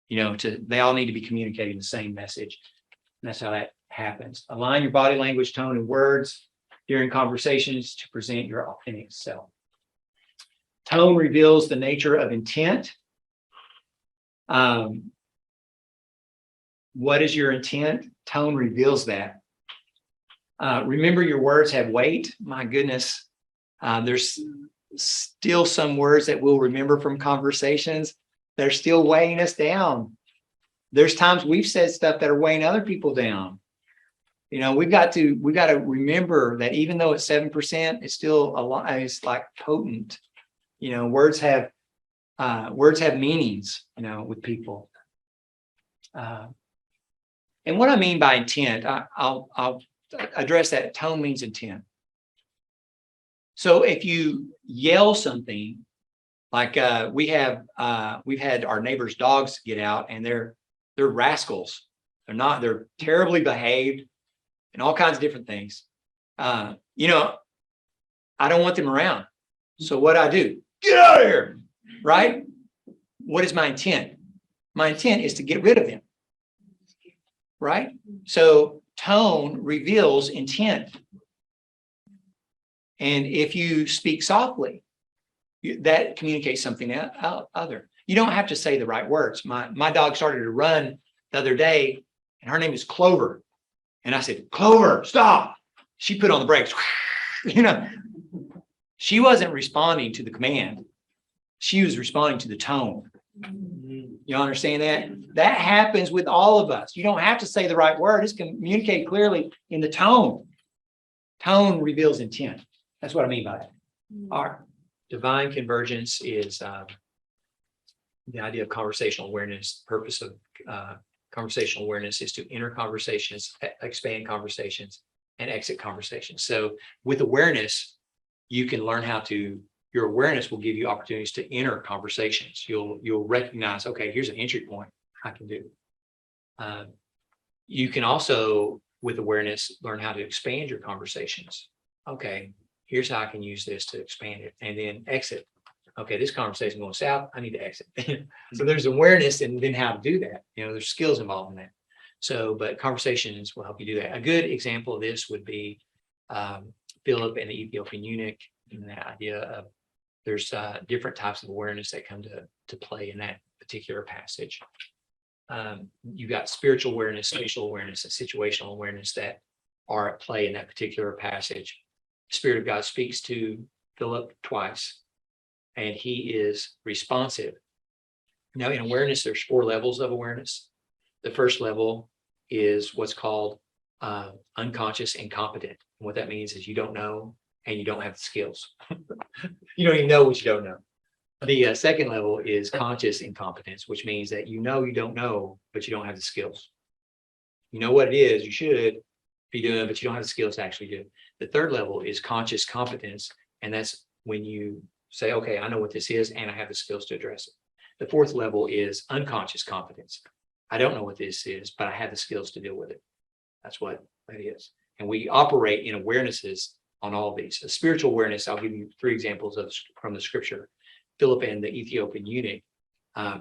You know, they all need to be communicating the same message. And that's how that happens. Align your body language, tone, and words during conversations to present your authentic self. Tone reveals the nature of intent. What is your intent? Tone reveals that. Remember, your words have weight. My goodness, there's still some words that we'll remember from conversations. They're still weighing us down. There's times we've said stuff that are weighing other people down. You know, we've got to remember that even though it's 7%, it's still a lot. It's like potent. You know, words have meanings. You know, with people. And what I mean by intent, I'll address that. Tone means intent. So if you yell something, like we've had our neighbors' dogs get out, and they're rascals. They're terribly behaved, and all kinds of different things. You know, I don't want them around. So what I do? Get out of here, right? What is my intent? My intent is to get rid of them. Right? So tone reveals intent. And if you speak softly, that communicates something other. You don't have to say the right words. My dog started to run the other day, and her name is Clover. And I said, Clover, stop. She put on the brakes. You know, she wasn't responding to the command. She was responding to the tone. You understand that? That happens with all of us. You don't have to say the right word. Just communicate clearly in the tone. Tone reveals intent. That's what I mean by that. Our divine convergence is the idea of conversational awareness. The purpose of conversational awareness is to enter conversations, expand conversations, and exit conversations. So with awareness, you can learn how to. Your awareness will give you opportunities to enter conversations. You'll recognize, okay, here's an entry point I can do. You can also, with awareness, learn how to expand your conversations. Okay, here's how I can use this to expand it, and then exit. Okay, this conversation going south, I need to exit. So there's awareness and then how to do that. You know, there's skills involved in that. So, but conversations will help you do that. A good example of this would be Philip and the Ethiopian eunuch, and that idea of there's different types of awareness that come to play in that particular passage. you've got spiritual awareness, spatial awareness, and situational awareness that are at play in that particular passage. The Spirit of God speaks to Philip twice, and he is responsive. Now, in awareness, there's 4 levels of awareness. The first level is what's called unconscious incompetent. And what that means is you don't know and you don't have the skills. You don't even know what you don't know. The second level is conscious incompetence, which means that you don't know, but you don't have the skills. You know what it is, you should be doing, but you don't have the skills to actually do it. The third level is conscious competence, and that's when you say, okay, I know what this is, and I have the skills to address it. The fourth level is unconscious competence. I don't know what this is, but I have the skills to deal with it. That's what that is. And we operate in awarenesses on all of these. A spiritual awareness, I'll give you 3 examples from the scripture. Philip and the Ethiopian eunuch,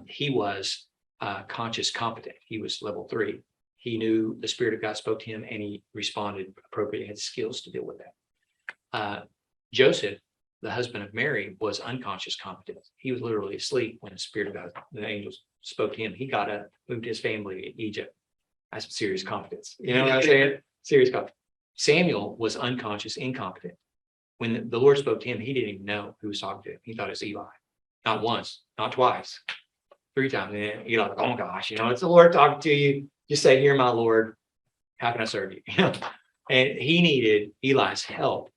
he was conscious competent. He was level 3. He knew the Spirit of God spoke to him and he responded appropriately, had skills to deal with that. Joseph, the husband of Mary, was unconscious competent. He was literally asleep when the Spirit of God, the angels spoke to him. He got up, moved his family to Egypt. That's some serious competence. You know what I'm saying? Serious competence. Samuel was unconscious incompetent. When the Lord spoke to him, he didn't even know who was talking to him. He thought it was Eli. Not once, not twice, 3 times. And you're like, oh gosh, it's the Lord talking to you. Just say, here, my Lord, how can I serve you? And he needed Eli's help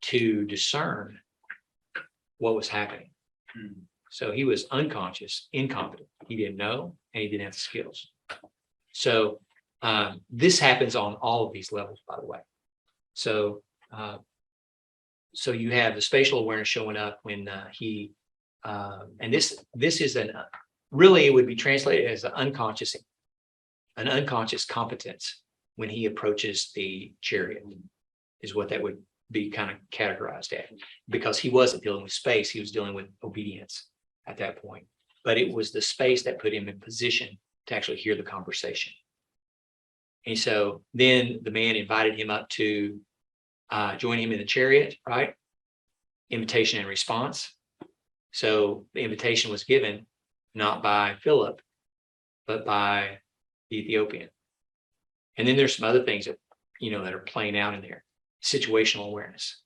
to discern what was happening. So he was unconscious, incompetent. He didn't know, and he didn't have the skills. So this happens on all of these levels, by the way. So you have the spatial awareness showing up when and this is really it would be translated as an unconscious competence when he approaches the chariot, is what that would be kind of categorized at, because he wasn't dealing with space, he was dealing with obedience at that point. But it was the space that put him in position to actually hear the conversation. And so then the man invited him up to join him in the chariot, right? Invitation and response. So the invitation was given not by Philip, but by the Ethiopian. And then there's some other things that, that are playing out in there. Situational awareness.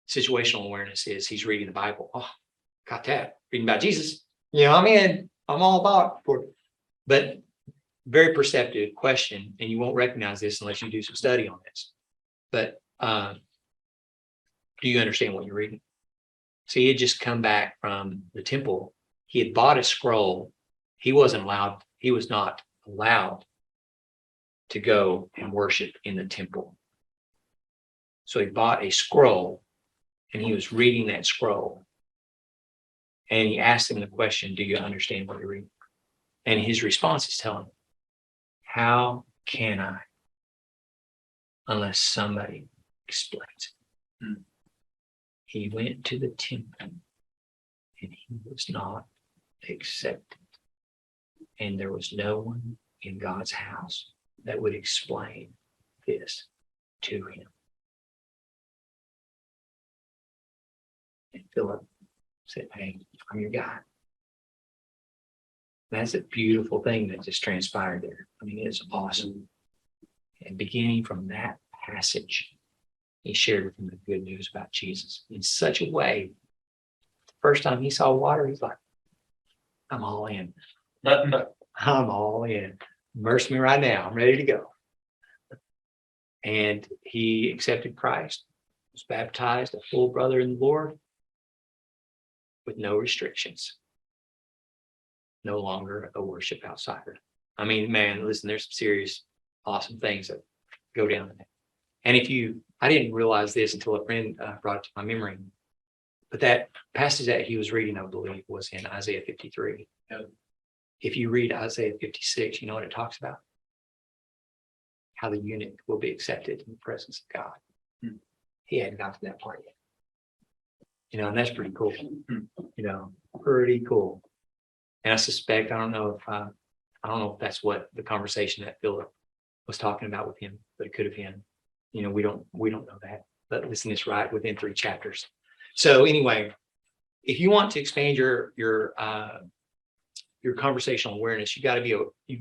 Situational awareness is he's reading the Bible. Oh, got that. Reading about Jesus. I'm in. I'm all about it. But very perceptive question, and you won't recognize this unless you do some study on this. But do you understand what you're reading? So he had just come back from the temple. He had bought a scroll. He was not allowed to go and worship in the temple. So he bought a scroll and he was reading that scroll. And he asked him the question, do you understand what you're reading? And his response is telling him, how can I, unless somebody explains it? He went to the temple and he was not accepted. And there was no one in God's house that would explain this to him. And Philip said, hey, I'm your guy. That's a beautiful thing that just transpired there. I mean, it's awesome. And beginning from that passage, he shared with him the good news about Jesus in such a way. The first time he saw water, he's like, I'm all in. I'm all in. Immerse me right now. I'm ready to go. And he accepted Christ, was baptized, a full brother in the Lord, with no restrictions. No longer a worship outsider. I mean, man, listen, there's some serious, awesome things that go down in that. And I didn't realize this until a friend brought it to my memory, but that passage that he was reading, I believe, was in Isaiah 53. Yep. If you read Isaiah 56, you know what it talks about? How the eunuch will be accepted in the presence of God. He hadn't got to that part yet. And that's pretty cool. Pretty cool. And I suspect, I don't know if that's what the conversation that Philip was talking about with him, but it could have been. We don't know that. But listen, it's right within 3 chapters. So anyway, if you want to expand your your conversational awareness, you've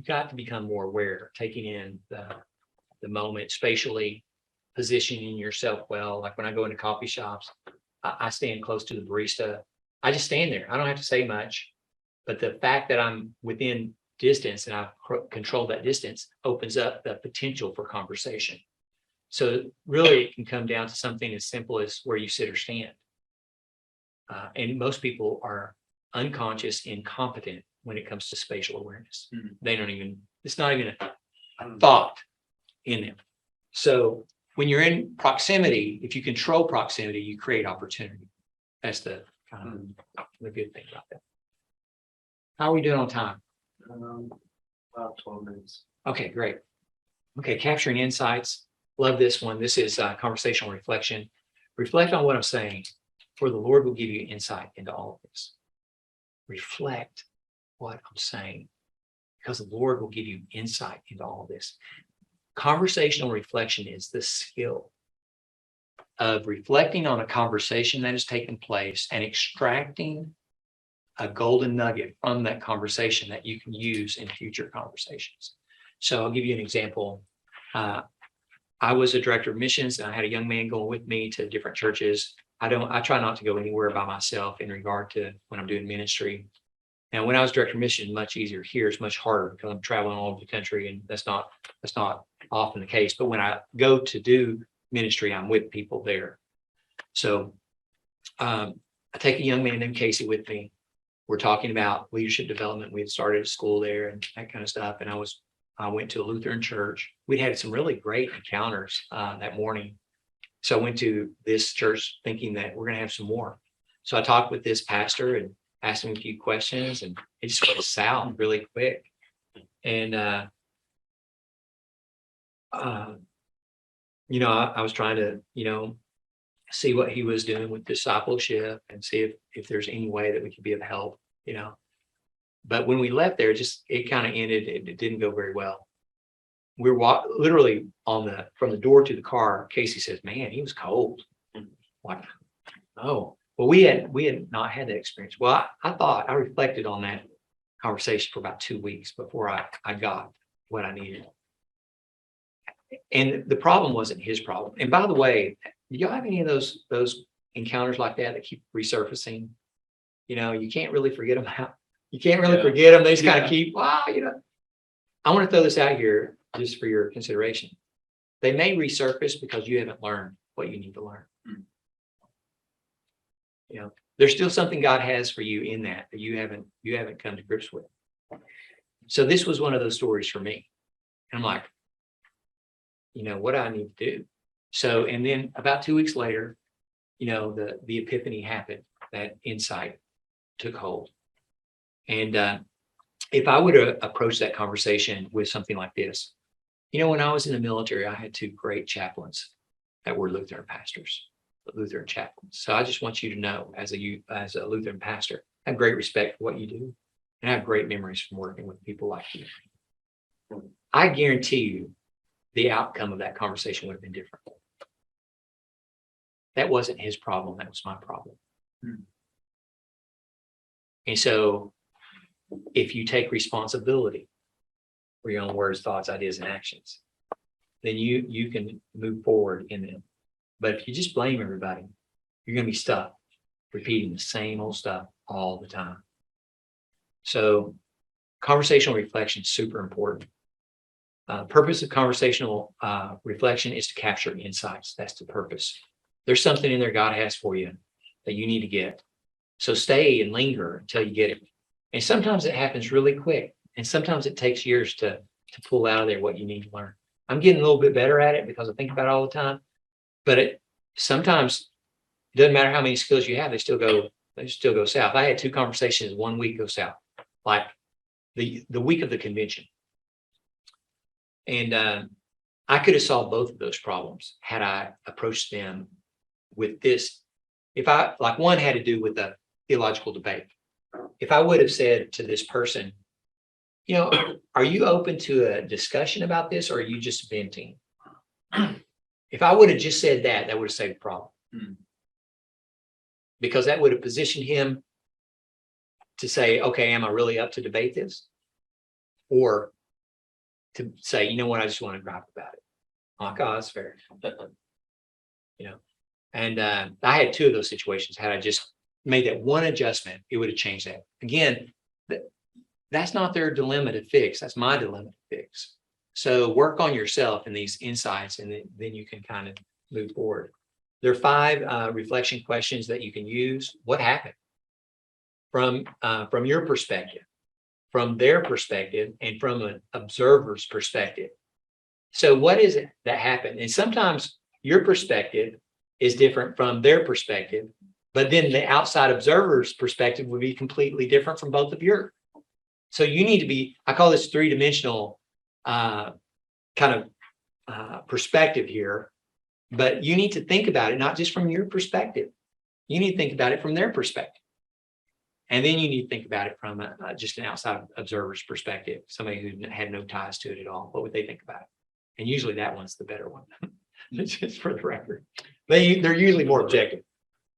got to become more aware, taking in the moment spatially, positioning yourself well. Like when I go into coffee shops, I stand close to the barista. I just stand there. I don't have to say much, but the fact that I'm within distance and I control that distance opens up the potential for conversation. So really it can come down to something as simple as where you sit or stand. And most people are unconscious, incompetent when it comes to spatial awareness. They don't even, it's not even a thought in them. So when you're in proximity, if you control proximity, you create opportunity. That's the kind of the good thing about that. How are we doing on time? About 12 minutes. Okay, great. Okay, capturing insights. Love this one. This is conversational reflection. Reflect on what I'm saying, for the Lord will give you insight into all of this. Reflect what I'm saying, because the Lord will give you insight into all of this. Conversational reflection is the skill of reflecting on a conversation that has taken place and extracting a golden nugget from that conversation that you can use in future conversations. So I'll give you an example. I was a director of missions and I had a young man going with me to different churches. I try not to go anywhere by myself in regard to when I'm doing ministry. And when I was director of mission, much easier. Here it's much harder because I'm traveling all over the country, and that's not often the case. But when I go to do ministry, I'm with people there. So I take a young man named Casey with me. We're talking about leadership development. We had started a school there and that kind of stuff. And I went to a Lutheran church. We'd had some really great encounters that morning. So I went to this church thinking that we're going to have some more. So I talked with this pastor and asked him a few questions, and it just went south really quick. And, I was trying to, see what he was doing with discipleship and see if there's any way that we could be of help, But when we left there, it kind of ended. It didn't go very well. We're literally from the door to the car. Casey says, "Man, he was cold." Like, oh, well, we had not had that experience. Well, I reflected on that conversation for about 2 weeks before I got what I needed. And the problem wasn't his problem. And by the way, do y'all have any of those encounters like that keep resurfacing? You can't really forget them out. You can't really forget them. They just kind of keep, I want to throw this out here just for your consideration. They may resurface because you haven't learned what you need to learn. There's still something God has for you in that you haven't come to grips with. So this was one of those stories for me. And I'm like, what do I need to do? So, and then about 2 weeks later, the epiphany happened, that insight took hold. And if I would have approached that conversation with something like this, when I was in the military, I had 2 great chaplains that were Lutheran pastors, Lutheran chaplains. So I just want you to know, as a Lutheran pastor, I have great respect for what you do, and I have great memories from working with people like you. I guarantee you the outcome of that conversation would have been different. That wasn't his problem. That was my problem. And so if you take responsibility for your own words, thoughts, ideas, and actions, then you can move forward in them. But if you just blame everybody, you're going to be stuck repeating the same old stuff all the time. So conversational reflection is super important. Purpose of conversational reflection is to capture insights. That's the purpose. There's something in there God has for you that you need to get. So stay and linger until you get it. And sometimes it happens really quick. And sometimes it takes years to pull out of there what you need to learn. I'm getting a little bit better at it because I think about it all the time. But sometimes it doesn't matter how many skills you have, they still go south. I had 2 conversations 1 week go south, like the week of the convention. And I could have solved both of those problems had I approached them with this. One had to do with a theological debate. If I would have said to this person, are you open to a discussion about this, or are you just venting? If I would have just said that would have saved the problem. Because that would have positioned him to say, okay, am I really up to debate this? Or to say, you know what, I just want to gripe about it. Like, oh, that's fair. You know, and I had two of those situations. Had I just made that one adjustment, it would have changed that. Again, that's not their dilemma to fix. That's my dilemma to fix. So work on yourself and these insights, and then you can kind of move forward. There are 5 reflection questions that you can use. What happened from your perspective, from their perspective, and from an observer's perspective? So what is it that happened? And sometimes your perspective is different from their perspective, but then the outside observer's perspective would be completely different from both of yours. So you need to be, I call this 3-dimensional kind of perspective here, but you need to think about it not just from your perspective. You need to think about it from their perspective. And then you need to think about it from just an outside observer's perspective, somebody who had no ties to it at all. What would they think about it? And usually that one's the better one, just for the record. They're usually more objective.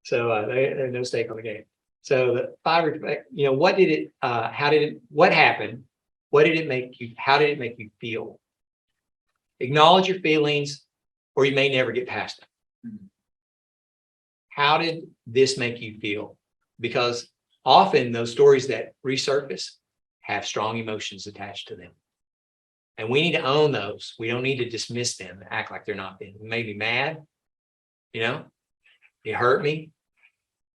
So there's no stake on the game. So the 5, what did it, what happened? What did it make you, how did it make you feel? Acknowledge your feelings, or you may never get past them. How did this make you feel? Because often those stories that resurface have strong emotions attached to them. And we need to own those. We don't need to dismiss them, act like they're not there. We may be mad, it hurt me.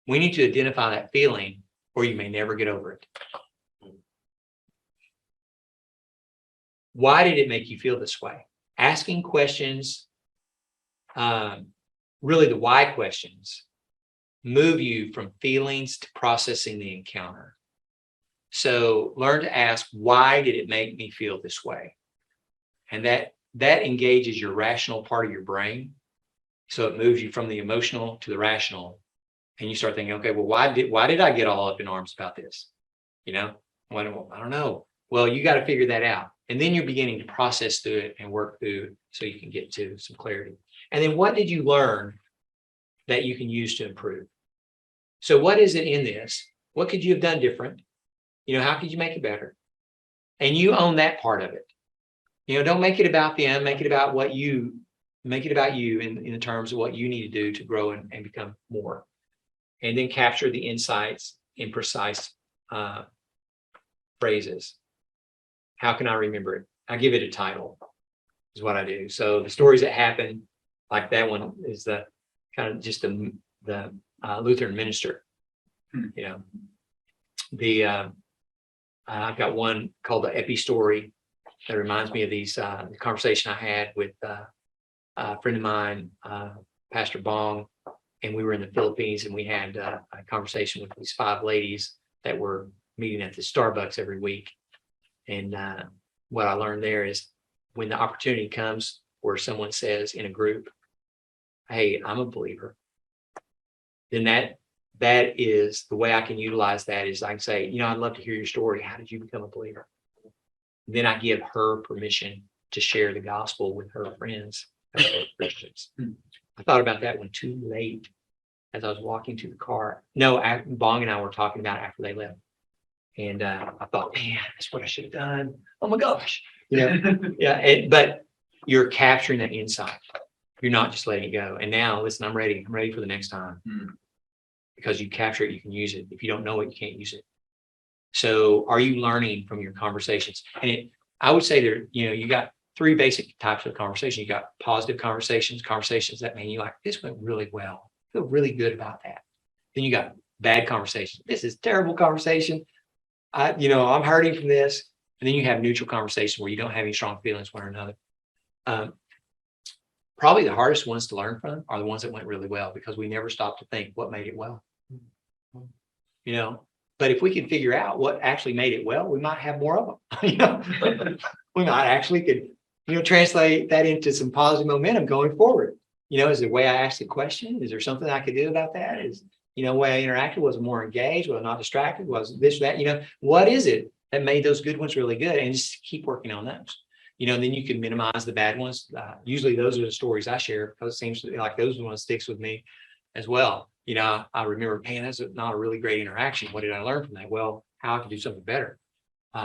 We need to identify that feeling, or you may never get over it. Why did it make you feel this way? Asking questions, really the why questions, move you from feelings to processing the encounter. So learn to ask, why did it make me feel this way? And that engages your rational part of your brain. So it moves you from the emotional to the rational. And you start thinking, okay, well, why did I get all up in arms about this? I don't know. Well, you got to figure that out. And then you're beginning to process through it and work through it so you can get to some clarity. And then what did you learn that you can use to improve? So what is it in this? What could you have done different? How could you make it better? And you own that part of it. Don't make it about them, make it about you in terms of what you need to do to grow and become more. And then capture the insights in precise phrases. How can I remember it? I give it a title, is what I do. So the stories that happen, like that one, is the kind of just the Lutheran minister. I've got one called the Epi story that reminds me of the conversation I had with a friend of mine, Pastor Bong, and we were in the Philippines, and we had a conversation with these 5 ladies that were meeting at the Starbucks every week. And what I learned there is when the opportunity comes where someone says in a group, hey, I'm a believer, then that is the way I can utilize that is I can say, I'd love to hear your story. How did you become a believer? Then I give her permission to share the gospel with her friends as Christians. I thought about that one too late as I was walking to the car. No, Bong and I were talking about it after they left. And I thought, man, that's what I should have done. Oh my gosh. Yeah. But you're capturing that insight. You're not just letting it go. And now, listen, I'm ready. I'm ready for the next time. Because you capture it, you can use it. If you don't know it, you can't use it. So are you learning from your conversations? And I would say there, you got 3 basic types of conversation. You got positive conversations that mean you like, this went really well. I feel really good about that. Then you got bad conversations. This is terrible conversation. I'm hurting from this. And then you have neutral conversation where you don't have any strong feelings one or another. Probably the hardest ones to learn from are the ones that went really well, because we never stop to think what made it well. But if we can figure out what actually made it well, we might have more of them. We might actually could, translate that into some positive momentum going forward. Is the way I asked the question, is there something I could do about that? Is, the way I interacted, was more engaged, was not distracted, was this, that, what is it that made those good ones really good? And just keep working on those. Then you can minimize the bad ones. Usually those are the stories I share, because it seems to be like those are the ones that sticks with me as well. I remember, man, that's not a really great interaction. What did I learn from that? Well, how I can do something better.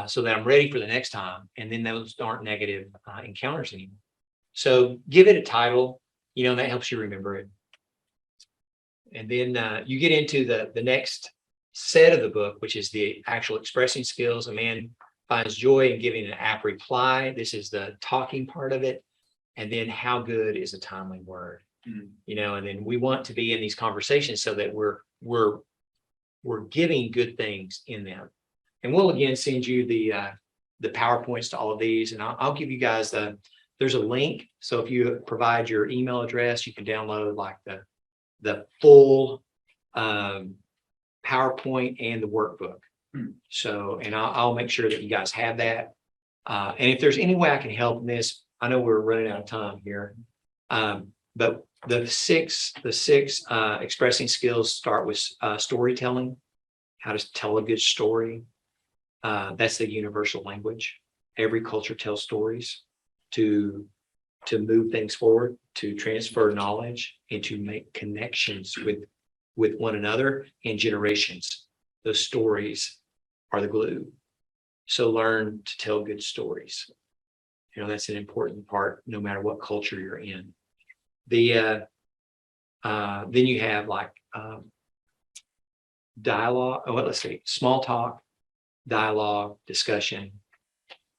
So that I'm ready for the next time. And then those aren't negative encounters anymore. So give it a title, that helps you remember it. And then you get into the next set of the book, which is the actual expressing skills. A man finds joy in giving an apt reply. This is the talking part of it. And then how good is a timely word? And then we want to be in these conversations so that we're giving good things in them. And we'll again send you the PowerPoints to all of these, and I'll give you guys there's a link. So if you provide your email address, you can download like the full PowerPoint and the workbook. So, and I'll make sure that you guys have that. And if there's any way I can help in this, I know we're running out of time here. But the six expressing skills start with storytelling, how to tell a good story. That's the universal language. Every culture tells stories to move things forward, to transfer knowledge, and to make connections with one another and generations. Those stories are the glue. So learn to tell good stories. That's an important part, no matter what culture you're in. Then you have like dialogue. Oh, let's see, small talk, dialogue, discussion,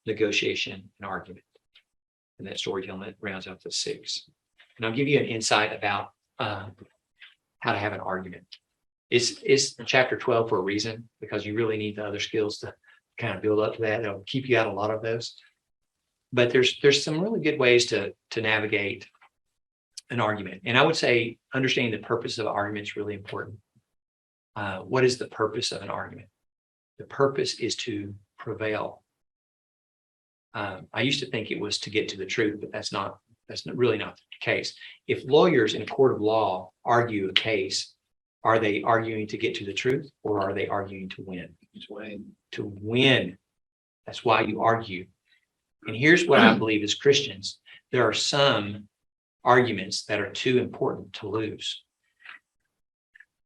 negotiation, and argument. And that storytelling that rounds out the 6. And I'll give you an insight about how to have an argument. It's chapter 12 for a reason, because you really need the other skills to kind of build up to that. It'll keep you out a lot of those. But there's some really good ways to navigate an argument. And I would say understanding the purpose of an argument is really important. What is the purpose of an argument? The purpose is to prevail. I used to think it was to get to the truth, but that's really not the case. If lawyers in a court of law argue a case, are they arguing to get to the truth, or are they arguing to win? To win. That's why you argue. And here's what I believe as Christians: there are some arguments that are too important to lose.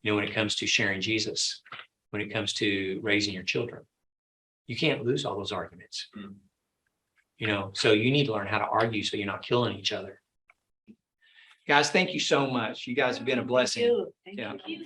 When it comes to sharing Jesus, when it comes to raising your children, you can't lose all those arguments. So you need to learn how to argue so you're not killing each other. Guys, thank you so much. You guys have been a blessing. Thank Yeah. you.